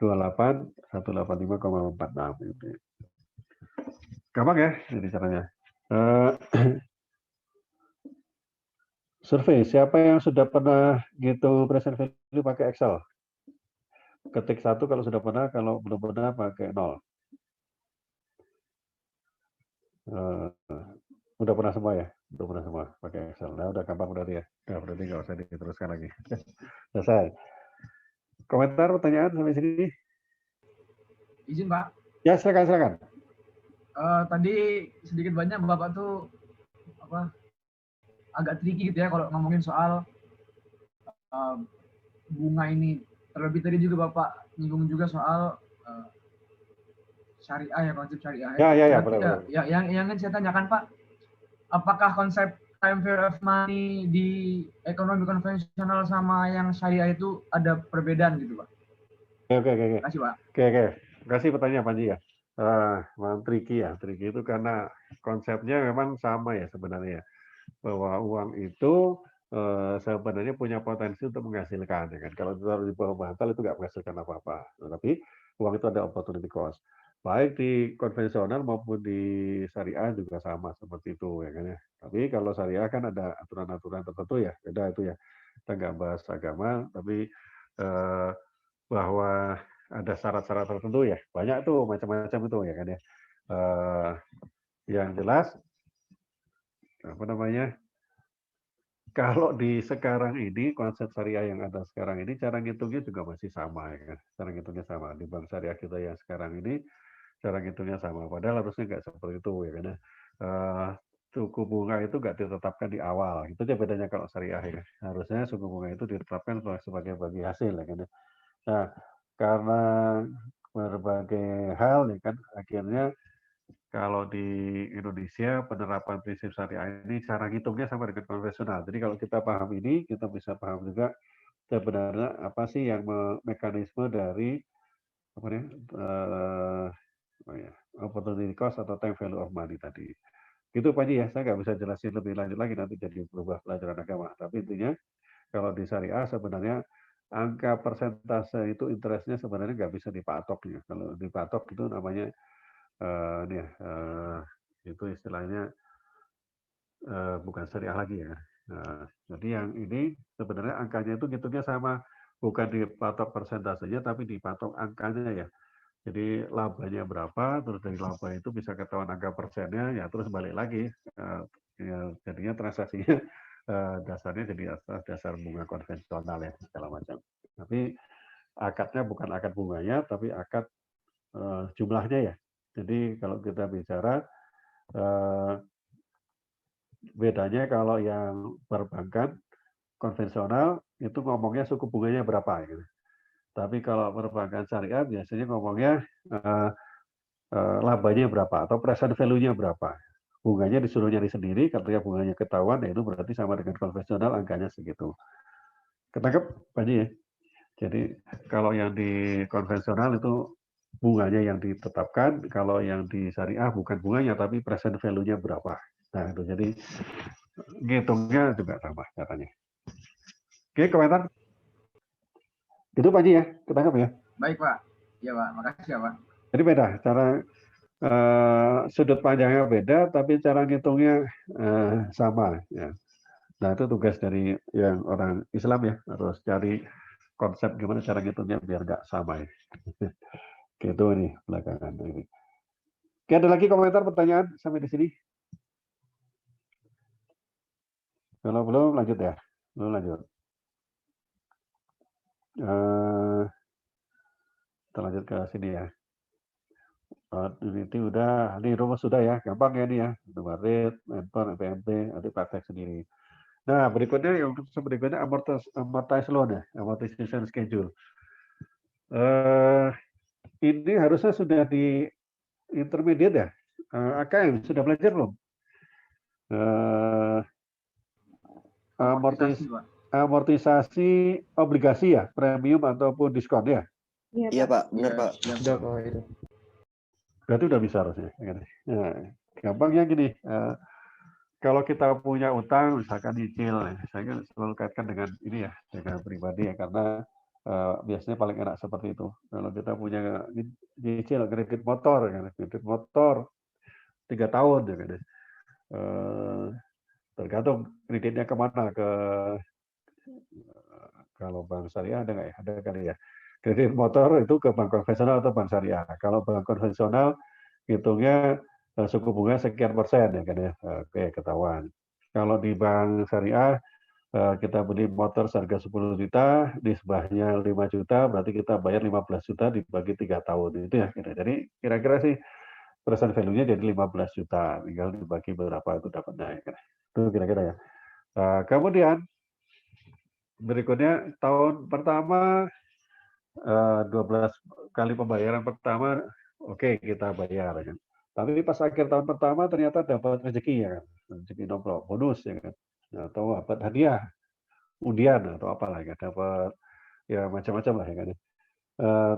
28.185,46 gitu. Gampang ya jadi caranya. Survei, siapa yang sudah pernah gitu present value pakai Excel? Ketik 1 kalau sudah pernah, kalau belum pernah pakai 0. Udah pernah semua ya? Udah pernah semua pakai Excel. Nah, udah gampang berarti ya. Nah, berarti nggak usah diteruskan lagi. Selesai. Komentar, pertanyaan sampai sini? Izin Pak. Ya, silakan. Tadi sedikit banyak Bapak tuh agak tricky gitu ya kalau ngomongin soal bunga ini. Terlebih tadi juga Bapak nyinggung juga soal syariah ya, konsep syariah. Ya, benar. Ya, yang saya tanyakan Pak, apakah konsep time value of money di ekonomi konvensional sama yang syariah itu ada perbedaan gitu Pak? Oke. Terima kasih Pak. Oke. Terima kasih pertanyaan Panji ya. Memang tricky ya. Tricky itu karena konsepnya memang sama ya sebenarnya. Bahwa uang itu sebenarnya punya potensi untuk menghasilkan. Ya kan? Kalau ditaruh di bawah bantal itu nggak menghasilkan apa-apa. Tapi uang itu ada opportunity cost. Baik di konvensional maupun di syariah juga sama seperti itu. Ya kan ya. Tapi kalau syariah kan ada aturan-aturan tertentu ya. Beda itu ya. Kita nggak bahas agama, tapi bahwa ada syarat-syarat tertentu ya. Banyak tuh macam-macam itu ya kan ya. Yang jelas apa namanya? Kalau di sekarang ini konsep syariah yang ada sekarang ini cara ngitungnya juga masih sama ya kan. Cara ngitungnya sama di bank syariah kita yang sekarang ini cara ngitungnya sama. Padahal harusnya nggak seperti itu ya kan. Suku bunga itu nggak ditetapkan di awal. Itu aja bedanya kalau syariah ya. Harusnya suku bunga itu ditetapkan sebagai bagi hasil ya kan. Nah, karena berbagai hal ya kan akhirnya kalau di Indonesia penerapan prinsip syariah ini cara ngitungnya sama dengan konvensional. Jadi kalau kita paham ini, kita bisa paham juga sebenarnya apa sih yang mekanisme dari apa ya, opportunity cost atau time value of money tadi. Itu Pak Ji ya, saya nggak bisa jelasin lebih lanjut lagi nanti jadi berubah pelajaran agama. Tapi intinya kalau di syariah sebenarnya angka persentase itu interestnya sebenarnya nggak bisa dipatok ya. Kalau dipatok itu namanya itu istilahnya bukan syariah lagi ya. Jadi yang ini sebenarnya angkanya itu ngitungnya sama, bukan dipatok persentasenya tapi dipatok angkanya ya. Jadi labanya berapa, terus dari laba itu bisa ketahuan angka persennya, ya terus balik lagi. Ya, jadinya transaksinya dasarnya jadi dasar bunga konvensional ya segala macam. Tapi akadnya bukan akad bunganya, tapi akad jumlahnya ya. Jadi kalau kita bicara bedanya kalau yang perbankan konvensional itu ngomongnya suku bunganya berapa gitu. Tapi kalau perbankan syariah biasanya ngomongnya labanya berapa atau present value-nya berapa. Bunganya disuruh nyari sendiri, ketika bunganya ketahuan, ya itu berarti sama dengan konvensional angkanya segitu. Ketangkep, Pak Haji ya? Jadi kalau yang di konvensional itu bunganya yang ditetapkan, kalau yang di syariah bukan bunganya, tapi present value-nya berapa. Nah itu jadi ngitungnya juga sama caranya. Oke, komentar? Itu Pak Haji ya, ketangkep ya? Baik Pak. Ya Pak, makasih ya Pak. Jadi beda, cara sudut pandangnya beda, tapi cara ngitungnya sama. Ya. Nah itu tugas dari yang orang Islam ya, harus cari konsep gimana cara ngitungnya biar nggak sama ya. Gitu nih belakangan ini. Oke, ada lagi komentar pertanyaan sampai di sini? Kalau belum lanjut ya, belum lanjut. Kita lanjut ke sini ya. Unity udah, ini rumus sudah ya, gampang ya ini ya. Nomor rate, handphone, PMP, nanti praktek sendiri. Nah, berikutnya yang berikutnya amortize loan ya, amortization schedule. Ini harusnya sudah di intermediate ya. AKM sudah belajar belum? Amortisasi obligasi ya, premium ataupun diskon ya? Iya Pak, benar Pak. Sudah Pak itu. Berarti udah bisa harusnya. Nah, gampangnya gini, kalau kita punya utang, misalkan nyicil, saya kan selalu kaitkan dengan ini ya, dengan pribadi ya, karena biasanya paling enak seperti itu. Kalau kita punya nyicil kredit motor, 3 tahun ya kan. Tergantung kreditnya kemana, kalau bank syariah ada nggak ya? Ada kali ya. Kredit motor itu ke bank konvensional atau bank syariah. Kalau bank konvensional hitungnya suku bunga sekian persen ya kan ya. Oke, ketahuan. Kalau di bank syariah kita beli motor seharga 10 juta, di sebelahnya 5 juta, berarti kita bayar 15 juta dibagi 3 tahun. Itu ya. Jadi kira-kira sih present value-nya jadi 15 juta. Tinggal dibagi berapa itu dapatnya. Ya kan? Itu kira-kira ya. Kemudian berikutnya tahun pertama 12 kali pembayaran pertama, oke kita bayar kan. Tapi pas akhir tahun pertama ternyata dapat rezeki ya kan, rezeki nomplok, bonus ya kan, atau dapat hadiah, undian atau apalah ya, dapat ya macam-macam lah ya kan.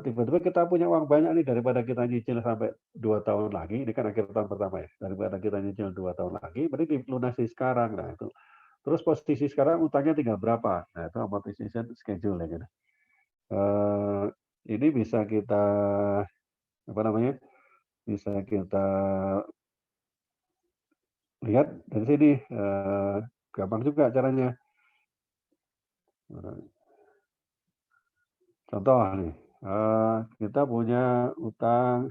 Tiba-tiba kita punya uang banyak nih daripada kita nyicil sampai 2 tahun lagi, ini kan akhir tahun pertama ya, daripada kita nyicil 2 tahun lagi, berarti dilunasi sekarang. Nah itu. Terus posisi sekarang utangnya tinggal berapa? Nah itu amortization schedule ya kan. Ini bisa kita apa namanya? Bisa kita lihat dari sini, gampang juga caranya. Contoh nih, kita punya utang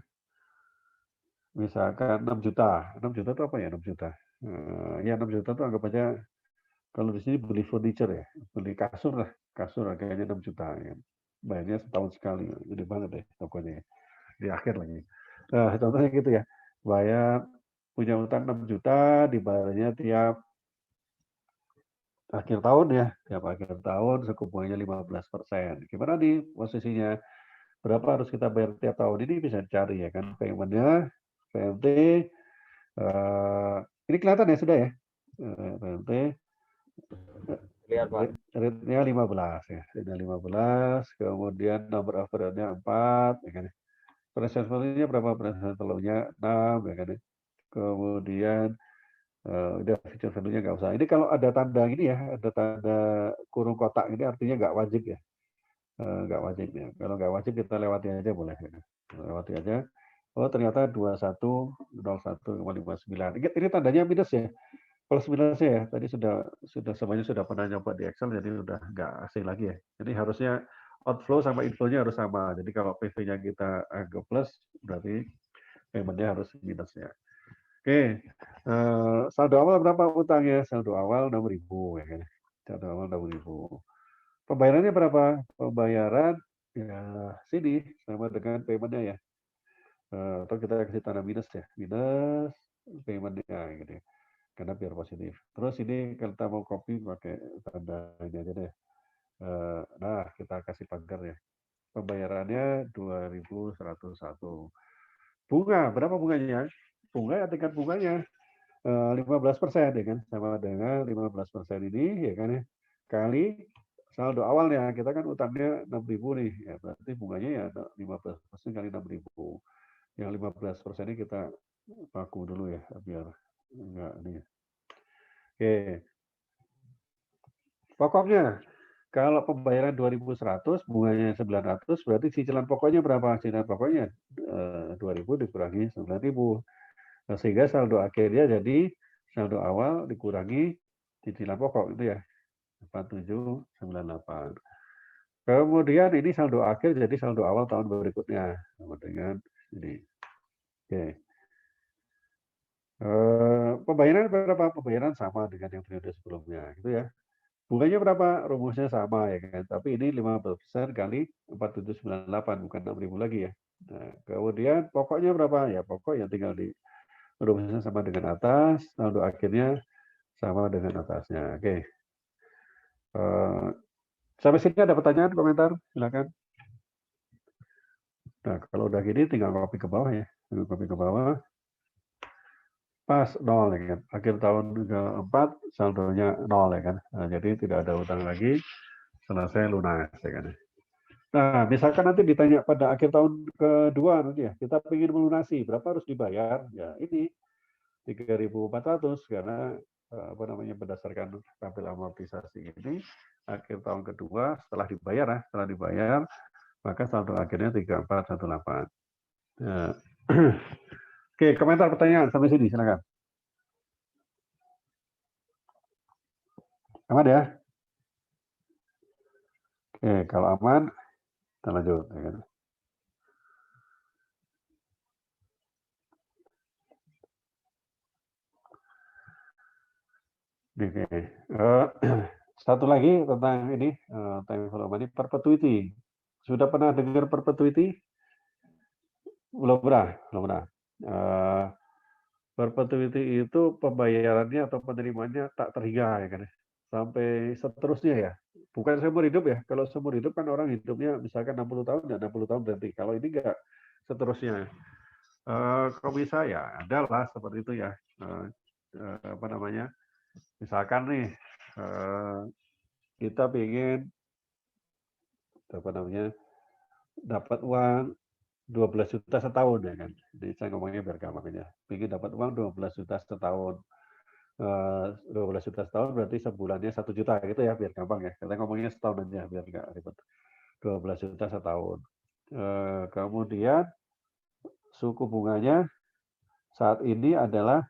misalkan 6 juta. 6 juta itu apa ya 6 juta? Ya 6 juta itu anggap aja kalau di sini beli furniture ya, beli kasur lah, kasur harganya 6 juta ya. Bayarnya setahun sekali, gede banget deh tokonya ya. Di akhir lagi. Nah, contohnya gitu ya, bayar punya utang 6 juta, dibayarnya tiap akhir tahun ya, tiap akhir tahun suku bunganya 15%. Gimana nih posisinya? Berapa harus kita bayar tiap tahun? Ini bisa dicari ya kan, payment-nya, PMT, ini kelihatan ya sudah ya, PMT, rate-nya 15 ya, rate-nya 15, kemudian number of period-nya 4, ya kan. Present value-nya berapa? Present value-nya 6, ya kan. Kemudian udah feature value-nya nggak usah. Ini kalau ada tanda gini ya, ada tanda kurung kotak ini artinya nggak wajib ya. Nggak wajib ya. Kalau nggak wajib kita lewati aja boleh. Ya. Lewati aja. Oh ternyata 2101,59. Ini tandanya minus ya. Plus minusnya ya. Tadi sudah semuanya sudah pernah nyoba di Excel jadi udah nggak asing lagi ya. Jadi harusnya outflow sama inflow-nya harus sama. Jadi kalau PV-nya kita anggap plus berarti payment-nya harus minus ya. Oke, saldo awal berapa utangnya? Saldo awal 6.000 ya kan. Saldo awal 6.000. Pembayarannya berapa? Pembayaran ya sini sama dengan payment-nya ya. Atau kita kasih tanda minus ya, minus payment-nya gitu ya. Karena biar positif. Terus ini kita mau copy pakai tanda ini aja deh. Nah, kita kasih pagar ya. Pembayarannya 2.101. Bunga, berapa bunganya? Bunga ya tingkat bunganya 15% ya kan, sama dengan 15% ini ya kan ya, kali saldo awalnya, kita kan utangnya 6.000 nih, ya berarti bunganya ya 15% kali 6.000. Yang 15% ini kita paku dulu ya, biar enggak nih. Oke. Pokoknya kalau pembayaran 2.100, bunganya 900, berarti cicilan pokoknya berapa? Cicilan pokoknya 2.000 dikurangi 9.000. Nah, sehingga saldo akhirnya jadi saldo awal dikurangi cicilan pokok itu ya 4798. Kemudian ini saldo akhir jadi saldo awal tahun berikutnya sama dengan ini. Oke. Pembayaran berapa? Pembayaran sama dengan yang periode sebelumnya gitu ya. Bunganya berapa? Rumusnya sama ya kan. Tapi ini 15% kali 4798 bukan 6.000 lagi ya. Nah, kemudian pokoknya berapa? Ya pokok yang tinggal di rumusnya sama dengan atas, saldo akhirnya sama dengan atasnya. Oke. Sampai sini ada pertanyaan, komentar? Silakan. Nah, kalau udah gini tinggal copy ke bawah ya. Tinggal copy ke bawah. Pas 0 ya kan. Akhir tahun keempat saldonya 0 ya kan. Nah, jadi tidak ada utang lagi. Selesai lunas ya kan. Nah, misalkan nanti ditanya pada akhir tahun kedua nanti ya, kita ingin melunasi, berapa harus dibayar? Ya ini 3.400 karena apa namanya berdasarkan tabel amortisasi ini akhir tahun kedua setelah dibayar maka saldo akhirnya 3.418. Ya. Oke, komentar pertanyaan sampai sini silakan. Aman ya? Oke, kalau aman kita lanjut ya kan. Oke. Satu lagi tentang ini time follow money perpetuity. Sudah pernah dengar perpetuity? Belum pernah, belum pernah. Perpetuity itu pembayarannya atau penerimanya tak terhingga ya kan, sampai seterusnya ya. Bukan seumur hidup ya. Kalau seumur hidup kan orang hidupnya misalkan 60 tahun dan 60 tahun berhenti. Kalau ini enggak seterusnya. Kalau bisa ya adalah seperti itu ya. Apa namanya? Misalkan nih kita ingin apa namanya dapat uang 12 juta setahun ya kan. Jadi saya ngomongnya biar gampang aja. Ingin dapat uang 12 juta setahun. 12 juta setahun berarti sebulannya 1 juta gitu ya biar gampang ya. Kita ngomongnya setahun aja biar nggak ribet. 12 juta setahun. Kemudian suku bunganya saat ini adalah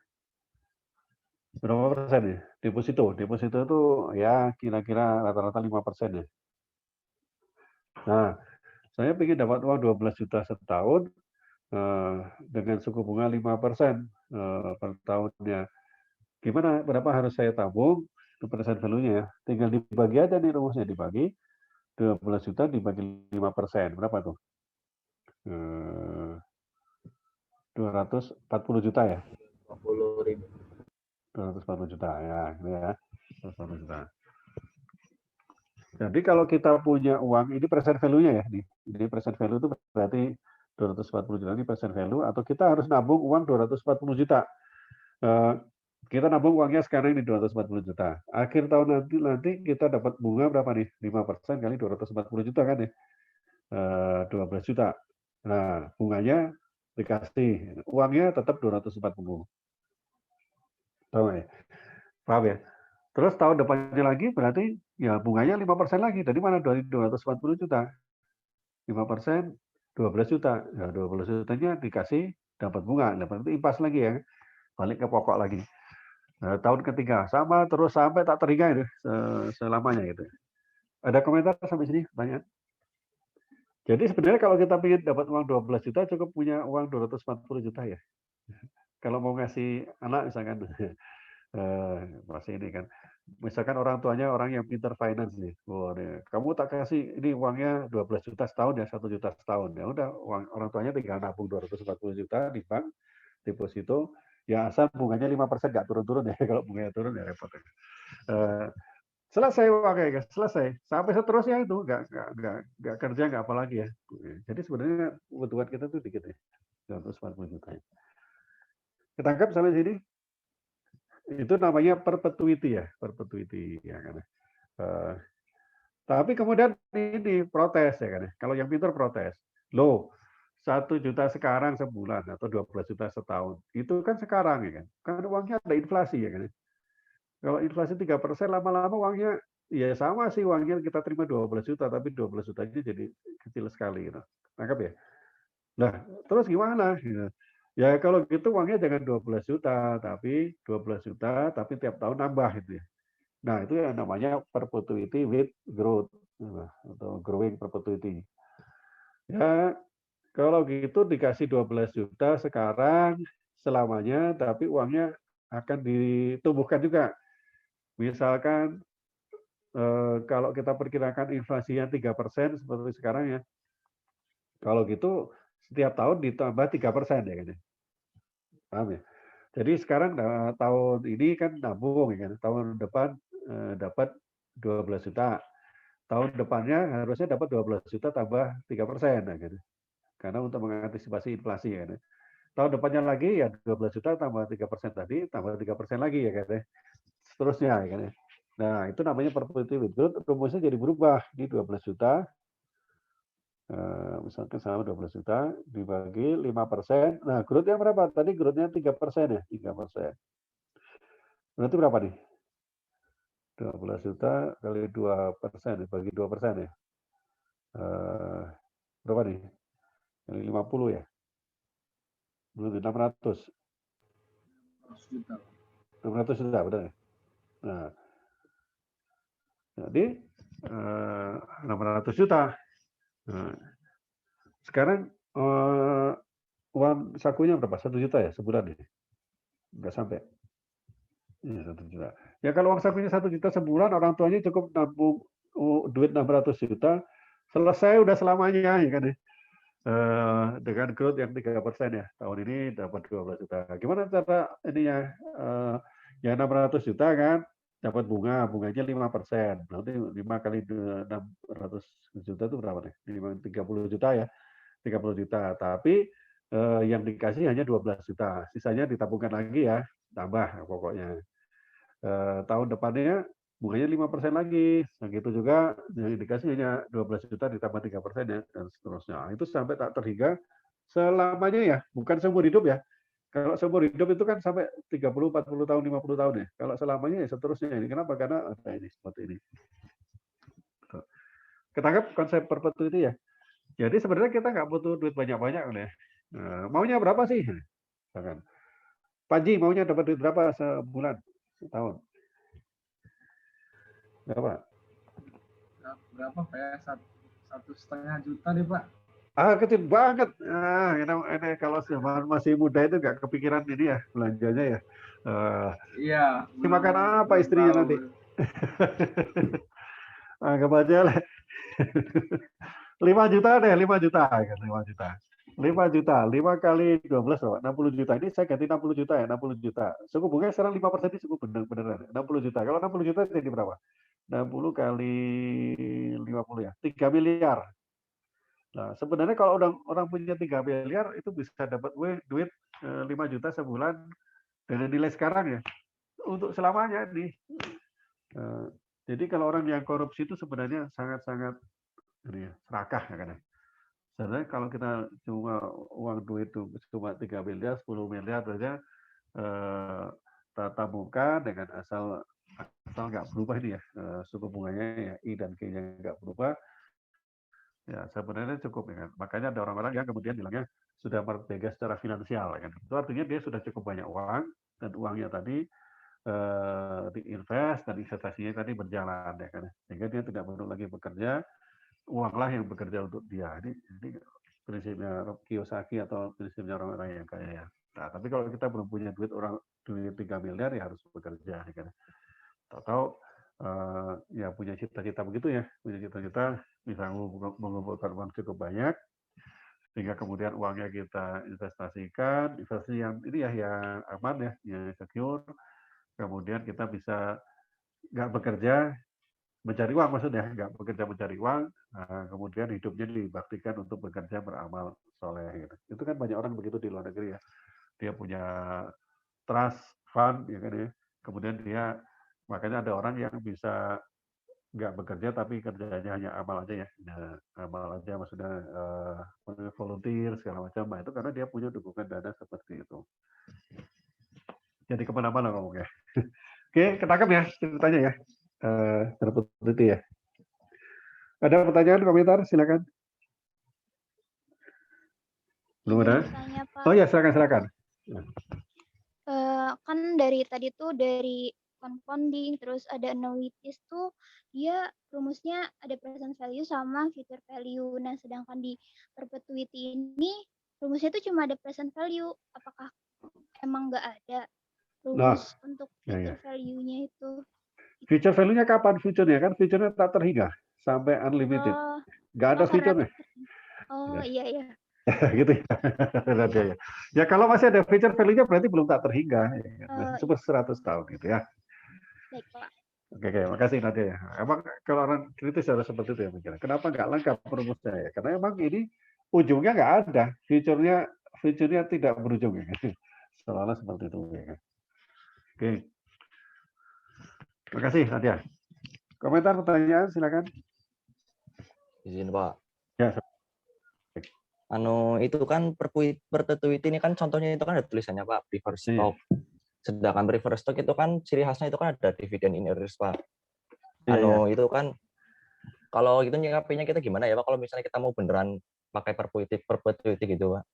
berapa persen ya? Deposito itu ya kira-kira rata-rata 5% ya. Nah, saya ingin dapat uang 12 juta setahun dengan suku bunga 5% per tahunnya. Gimana? Berapa harus saya tabung? Itu persen value-nya ya. Tinggal dibagi aja nih rumusnya, dibagi 12 juta dibagi 5%. Berapa tuh? 240 juta ya? 240 juta ya, gitu ya. 240 juta. Jadi kalau kita punya uang, ini persen value-nya ya. Ini persen value itu berarti 240 juta ini persen value, atau kita harus nabung uang 240 juta. Kita nabung uangnya sekarang ini 240 juta. Akhir tahun nanti kita dapat bunga berapa nih? 5% kali 240 juta kan ya? 12 juta. Nah, bunganya dikasih. Uangnya tetap 240. Tahu ya? Paham ya? Terus tahun depannya lagi berarti ya bunganya 5% lagi. Dari mana? Dari 240 juta. 5%, 12 juta. Ya, 12 jutanya dikasih dapat bunga. Nah, berarti impas lagi ya. Balik ke pokok lagi. Nah, tahun ketiga sama terus sampai tak terhingga itu selamanya gitu. Ada komentar sampai sini? Pertanyaan? Jadi sebenarnya kalau kita ingin dapat uang 12 juta cukup punya uang 240 juta ya. Kalau mau ngasih anak misalkan masih ini kan. Misalkan orang tuanya orang yang pintar finance nih, wah kamu tak kasih ini uangnya 12 juta setahun ya, 1 juta setahun ya udah uang orang tuanya tinggal nabung 240 juta di bank deposito, ya asal bunganya 5% nggak turun-turun ya, kalau bunganya turun ya repot. Selesai uangnya guys, selesai sampai seterusnya itu nggak kerja nggak apa lagi ya. Jadi sebenarnya kebutuhan kita tuh dikit ya, 240 juta. Ketangkap sampai sini? Itu namanya perpetuity ya, perpetuity ya kan. Tapi kemudian ini protes ya kan. Kalau yang pintar protes, loh 1 juta sekarang sebulan atau 12 juta setahun, itu kan sekarang ya kan. Kan uangnya ada inflasi ya kan. Kalau inflasi 3% lama-lama uangnya ya sama sih uangnya kita terima 12 juta, tapi 12 juta ini jadi kecil sekali gitu. Tangkap ya? Nah, terus gimana? Gitu. Ya kalau gitu uangnya jangan 12 juta, tapi 12 juta, tapi tiap tahun nambah gitu ya. Nah, itu yang namanya perpetuity with growth atau growing perpetuity. Ya, kalau gitu dikasih 12 juta sekarang selamanya, tapi uangnya akan ditumbuhkan juga. Misalkan kalau kita perkirakan inflasinya 3% seperti sekarang ya, kalau gitu setiap tahun ditambah 3% ya kan ya. Paham ya? Jadi sekarang tahun ini kan nabung ya kan, tahun depan dapat 12 juta. Tahun depannya harusnya dapat 12 juta tambah 3% ya kan. Karena untuk mengantisipasi inflasi ya kan. Tahun depannya lagi ya 12 juta tambah 3% tadi, tambah 3% lagi ya kan. Seterusnya ya kan. Nah, itu namanya perpetuity with growth, rumusnya jadi berubah. Ini 12 juta, misalkan sama 12 juta, dibagi 5%. Nah, growth-nya berapa? Tadi growth-nya 3% ya? 3%. Berarti berapa nih? 12 juta kali 2%, dibagi 2% ya? Berapa nih? Kali 50 ya? Berarti 600. 600 juta, benar ya? Nah, jadi 600 juta. Nah, sekarang uang sakunya berapa? 1 juta ya sebulan ya? Nggak sampai. Ya, 1 juta. Ya kalau uang sakunya 1 juta sebulan, orang tuanya cukup nabung duit 600 juta, selesai udah selamanya ya kan ya. Dengan growth yang 3% ya. Tahun ini dapat 12 juta. Gimana cara ininya? Ya 600 juta kan, dapat bunganya 5%. Berarti 5 kali 600 juta itu berapa nih? 30 juta ya. 30 juta. Tapi yang dikasih hanya 12 juta. Sisanya ditabungkan lagi ya, tambah pokoknya. Tahun depannya bunganya 5% lagi. Nah, gitu juga yang dikasih hanya 12 juta ditambah 3% ya, dan seterusnya. Itu sampai tak terhingga selamanya ya, bukan seumur hidup ya. Kalau seumur hidup itu kan sampai 30, 40 tahun, 50 tahun ya. Kalau selamanya ya seterusnya ini. Kenapa? Karena ada ini seperti ini. Ketangkap konsep perpetuity ya. Jadi sebenarnya kita nggak butuh duit banyak-banyak kan ya. Maunya berapa sih? Misalkan, Panji maunya dapat duit berapa sebulan, setahun? Berapa? Berapa Pak ya? 1,5 juta deh Pak. Kecil banget. Ini kalau masih muda itu nggak kepikiran ini ya belanjanya ya. Iya. Makan apa istrinya nanti? Anggap aja lah. 5 juta deh, 5 juta. 5 juta. 5 juta, 5 kali 12 berapa? 60 juta. Ini saya ganti 60 juta ya, 60 juta. Suku bunganya sekarang 5% ini suku beneran. 60 juta. Kalau 60 juta jadi berapa? 60 kali 50 ya, 3 miliar. Nah, sebenarnya kalau orang punya 3 miliar itu bisa dapat duit 5 juta sebulan dengan nilai sekarang ya. Untuk selamanya nih. Jadi kalau orang yang korupsi itu sebenarnya sangat-sangat serakah ya kan. Sebenarnya kalau kita cuma uang duit itu cuma 3 miliar, 10 miliar saja tatap muka dengan asal nggak berubah ini ya, suku bunganya ya I dan G-nya nggak berubah, ya sebenarnya cukup ya kan. Makanya ada orang-orang yang kemudian bilangnya sudah merdeka secara finansial ya kan. Itu artinya dia sudah cukup banyak uang dan uangnya tadi diinvest dan investasinya tadi berjalan ya kan. Sehingga dia tidak perlu lagi bekerja, uanglah yang bekerja untuk dia. Ini prinsipnya Kiyosaki atau prinsipnya orang-orang yang kaya ya. Nah, tapi kalau kita belum punya duit 3 miliar ya harus bekerja ya kan. atau ya punya cita-cita begitu ya, punya cita-cita bisa mengumpulkan uang cukup banyak, sehingga kemudian uangnya kita investasikan, investasi yang ini ya yang aman ya, yang secure, kemudian kita bisa nggak bekerja mencari uang maksudnya, nggak bekerja mencari uang, kemudian hidupnya dibaktikan untuk bekerja beramal soleh gitu. Itu kan banyak orang begitu di luar negeri ya, dia punya trust fund ya kan ya, kemudian dia makanya ada orang yang bisa nggak bekerja tapi kerjanya hanya amal aja ya, nah, amal aja maksudnya volunteer segala macam, nah itu karena dia punya dukungan dana seperti itu. Jadi kemana-mana ngomongnya. Oke, ketangkep ya ceritanya ya, terputus ya. Ada pertanyaan, komentar, silakan. Belum ada? Tanya, Pak. Oh ya, silakan. Kan dari tadi tuh dari compounding, terus ada annuities tuh dia rumusnya ada present value sama future value. Nah, sedangkan di perpetuity ini rumusnya tuh cuma ada present value. Apakah emang nggak ada rumus untuk future value-nya itu? Future value-nya kapan future-nya? Kan future-nya tak terhingga sampai unlimited. Nggak ada future-nya. Oh iya. Gitu ya. Ya kalau masih ada future value-nya berarti belum tak terhingga. Masih super 100 tahun gitu ya. Baik, Pak. Oke, makasih Nadia ya. Emang kalau orang kritis harus seperti itu ya mikirnya. Kenapa nggak lengkap rumusnya ya? Karena emang ini ujungnya nggak ada. Future-nya tidak berujung ya. Seolah-olah seperti itu ya. Oke. Terima kasih Nadia. Komentar, pertanyaan, silakan. Izin Pak. Ya. Itu kan perpetuity ini kan contohnya itu kan ada tulisannya Pak, preferred stock. Sedangkan preferred stock itu kan ciri khasnya itu kan ada dividend in arrears Pak. Itu kan kalau itu nyikapinya kita gimana ya Pak kalau misalnya kita mau beneran pakai perpetuity gitu Pak.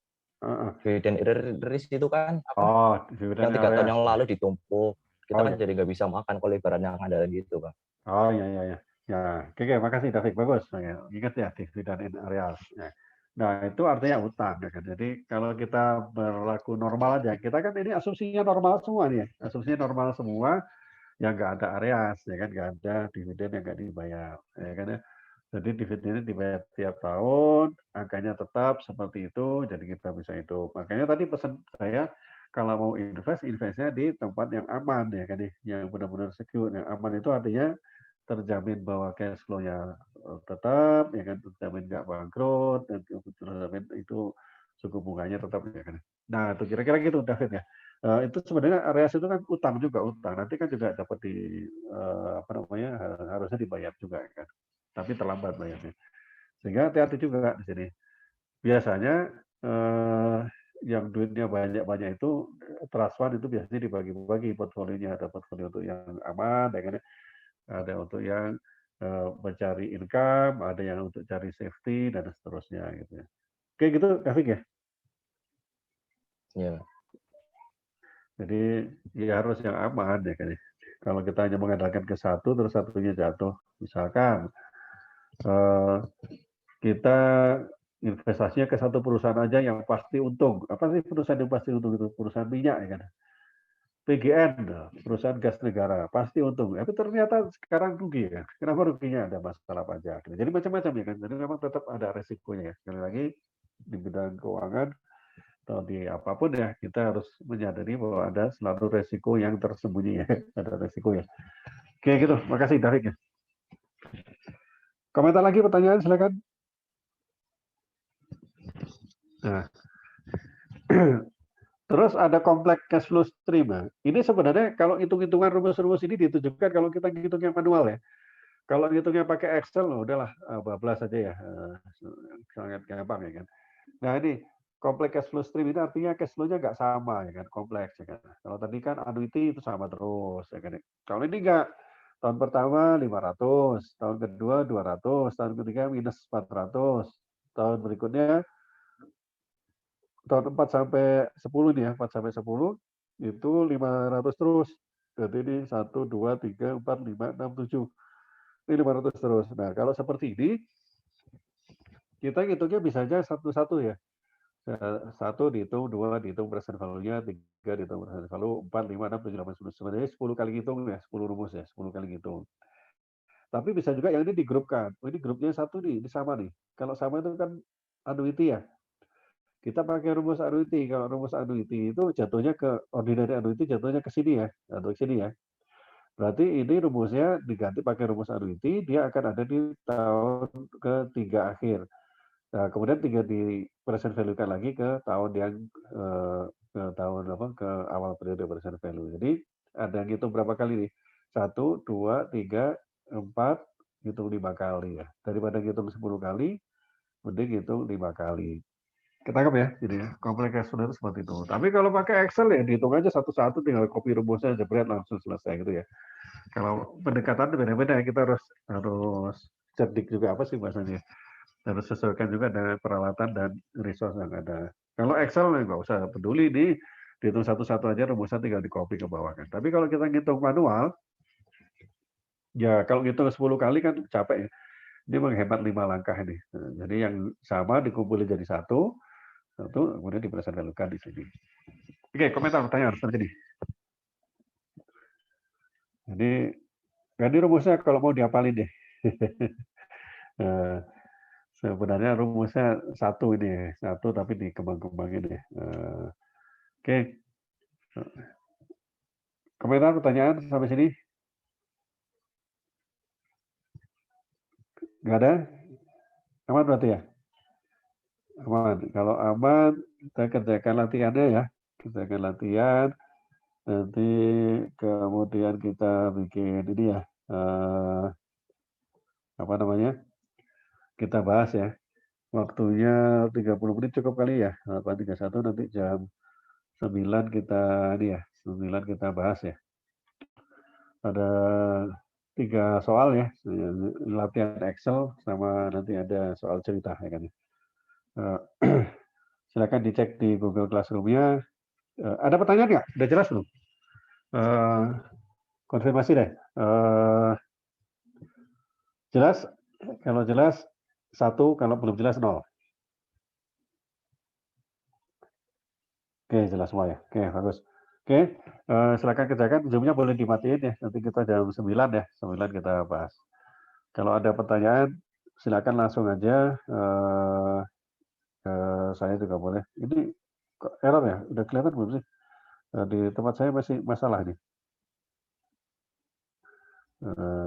Dividend in arrears itu kan yang 3 tahun yang lalu ditumpuk. Kita kan jadi nggak bisa makan kalau ibarat yang ada gitu Pak. Oh iya. Ya, oke, makasih David, bagus. Ingat ya dividend in arrears. Nah, itu artinya utang ya kan. Jadi kalau kita berlaku normal aja, kita kan ini asumsinya normal semua nih ya. Asumsinya normal semua, yang nggak ada arrears ya kan, nggak ada dividen yang nggak dibayar ya kan ya. Jadi dividennya dibayar tiap tahun, angkanya tetap seperti itu, jadi kita bisa hidup. Makanya tadi pesan saya kalau mau investnya di tempat yang aman ya kan, yang benar-benar secure. Yang aman itu artinya terjamin bahwa cash flow-nya tetap, ya kan, terjamin nggak bangkrut, dan terjamin itu suku bunganya tetap ya kan. Nah, itu kira-kira gitu David ya. Itu sebenarnya areas itu kan utang juga utang. Nanti kan juga dapat harusnya dibayar juga ya kan. Tapi terlambat bayarnya. Sehingga hati-hati juga di sini. Biasanya yang duitnya banyak-banyak itu trust fund itu biasanya dibagi-bagi portfolionya, ada portfolio untuk yang aman, ya kan? Ada untuk yang mencari income, ada yang untuk cari safety dan seterusnya gitu ya. Oke gitu, Kavik ya. Iya. Jadi ya harus yang aman ya kan. Kalau kita hanya mengandalkan ke satu terus satunya jatuh, misalkan kita investasinya ke satu perusahaan aja yang pasti untung. Apa sih perusahaan yang pasti untung itu? Perusahaan minyak ya kan. PGN, perusahaan gas negara, pasti untung. Tapi ternyata sekarang rugi ya. Kenapa ruginya? Ada masalah pajak. Jadi macam-macam ya kan. Jadi memang tetap ada resikonya. Sekali lagi di bidang keuangan atau di apapun ya, kita harus menyadari bahwa ada selalu resiko yang tersembunyi ya. Ada resiko ya. Oke gitu. Makasih David ya. Komentar lagi, pertanyaan silakan. Nah. Terus ada kompleks cash flow stream. Ini sebenarnya kalau hitung-hitungan rumus-rumus ini ditujukan kalau kita ngitungnya manual ya. Kalau ngitungnya pakai Excel, udahlah bablas saja ya. Sangat gampang ya kan. Nah ini kompleks cash flow stream ini artinya cash flow-nya nggak sama ya kan, kompleks ya kan. Kalau tadi kan annuity itu sama terus ya kan. Kalau ini nggak. Tahun pertama 500, tahun kedua 200, tahun ketiga minus 400, tahun berikutnya tahun 4 sampai 10 nih ya, 4 sampai 10 itu 500 terus. Jadi ini 1 2 3 4 5 6 7. Ini 500 terus. Nah, kalau seperti ini kita hitungnya bisa aja satu-satu ya. 1 dihitung, 2 dihitung present value-nya, 3 dihitung present value, 4, 5, 6, 7, 8, 9. Sebenarnya 10 kali hitung ya, 10 rumus ya, 10 kali hitung. Tapi bisa juga yang ini digrupkan. Oh, ini grupnya 1 nih, ini sama nih. Kalau sama itu kan annuity ya. Kita pakai rumus annuity. Kalau rumus annuity itu jatuhnya ke ordinary annuity, jatuhnya ke sini ya, atau ke sini ya. Berarti ini rumusnya diganti pakai rumus annuity, dia akan ada di tahun ketiga akhir. Nah, kemudian 3 di present value-kan lagi ke tahun yang ke tahun apa, ke awal periode present value. Jadi ada yang hitung berapa kali nih? 1, 2, 3, 4, hitung 5 kali ya. Daripada hitung 10 kali, mending hitung 5 kali. Ketangkap ya? Jadi ya, complex itu seperti itu. Tapi kalau pakai Excel ya dihitung aja satu-satu, tinggal copy rumusnya, jebret langsung selesai gitu ya. Kalau pendekatan beda-beda, kita harus cerdik juga, apa sih bahasanya? Harus sesuaikan juga dengan peralatan dan resource yang ada. Kalau Excel nggak usah peduli, dihitung satu-satu aja, rumusnya tinggal di copy ke bawah kan. Tapi kalau kita ngitung manual, ya kalau ngitung 10 kali kan capek ya. Ini menghemat 5 langkah ini. Nah, jadi yang sama dikumpulin jadi satu, kemudian dipresentasikan di sini. Oke, komentar pertanyaan terjadi. Jadi rumusnya kalau mau diapalin deh. Sebenarnya rumusnya 1 ini, 1 tapi dikembang-kembangin ya. Oke. Komentar pertanyaan sampai sini? Nggak ada? Aman berarti ya? Aman. Kalau aman, kita kerjakan latihannya ya. Kerjakan latihan. Nanti kemudian kita bikin ini ya. Apa namanya? Kita bahas ya. Waktunya 30 menit cukup kali ya. 8.31 nanti jam 9 kita ini ya. 9 kita bahas ya. Ada 3 soal ya. Latihan Excel sama nanti ada soal cerita ya kan. Silakan dicek di Google Classroom-nya. Ada pertanyaan nggak? Udah jelas belum? Konfirmasi deh. Jelas? Kalau jelas 1, kalau belum jelas 0. Oke, jelas semua ya. Oke, bagus. Oke, silakan kerjakan. Zoom-nya boleh dimatiin ya. Nanti kita jam 9 ya. 9 kita bahas. Kalau ada pertanyaan, silakan langsung aja. Saya juga boleh. Ini error ya? Udah kelihatan belum sih? Di tempat saya masih masalah nih.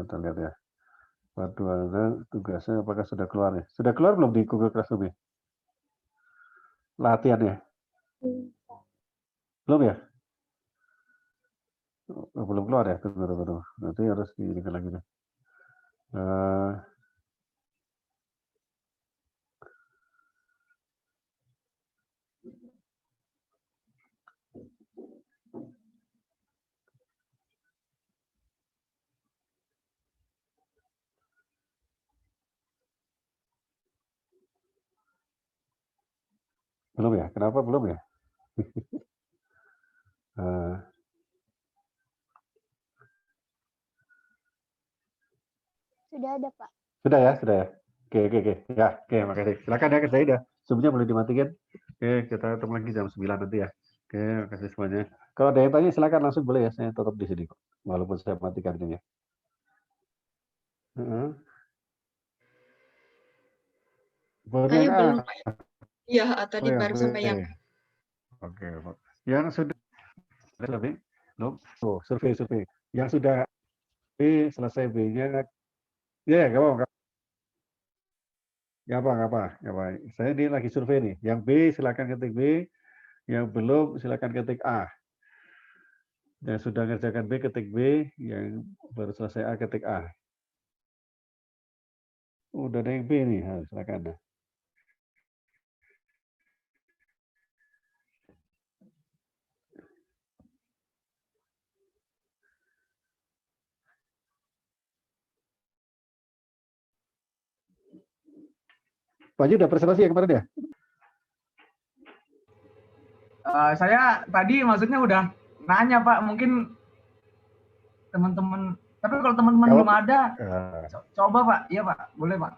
Kita lihat ya. Waduh, tugasnya apakah sudah keluar ya? Sudah keluar belum di Google Classroom ya? Latihan ya? Belum ya? Belum keluar ya? Tunggu. Nanti harus diinginkan lagi nih. Belum ya? Kenapa belum ya? Sudah ada, Pak. Sudah ya? Oke. Ya, oke, makasih. Silakan ya, kerjain ya. Zoom-nya boleh dimatikan. Oke, kita ketemu lagi jam 9 nanti ya. Oke, makasih semuanya. Kalau ada yang tanya, silakan langsung boleh ya. Saya tetap di sini kok. Walaupun saya matikan ini ya. Saya belum, Pak. Iya, tadi baru sampai yang. Oke. Yang sudah belum? Survei. Yang sudah B, selesai B-nya. Ya, nggak apa. Saya ini lagi survei nih. Yang B, silakan ketik B. Yang belum, silakan ketik A. Yang sudah ngerjakan B, ketik B. Yang baru selesai A, ketik A. Udah ada yang B nih, silakan. Pak Haji udah presentasi ya kemarin ya? Saya tadi maksudnya udah nanya Pak, mungkin teman-teman, tapi kalau teman-teman belum ada, coba Pak, iya Pak, boleh Pak.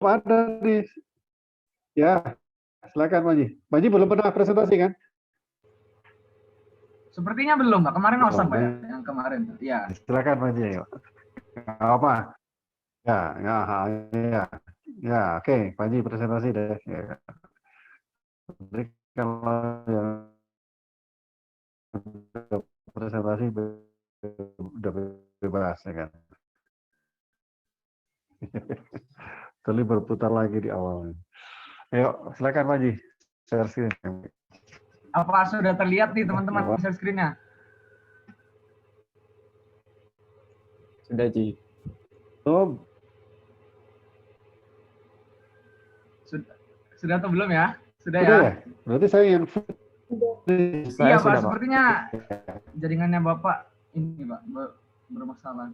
ada nih. Ya, silakan Panji. Panji belum pernah presentasi kan? Sepertinya belum, Pak. Kemarin Belum, awesome, Pak, ya? ya. Yang kemarin. Iya. Silakan Panji. Nggak apa? Ya, ya, ya, ya. Oke, Panji presentasi deh. Ya. Jadi kalau yang presentasi udah bebas ya kan. Tadi berputar lagi di awal. Ayo, silakan Panji. Share screen. Apa sudah terlihat nih teman-teman share screen-nya? Sudah, Ji. Oh, Sudah atau belum ya? Sudah sudah ya? ya? Berarti saya yang Iya, Pak. Sepertinya jaringannya Bapak ini, Pak, bermasalah.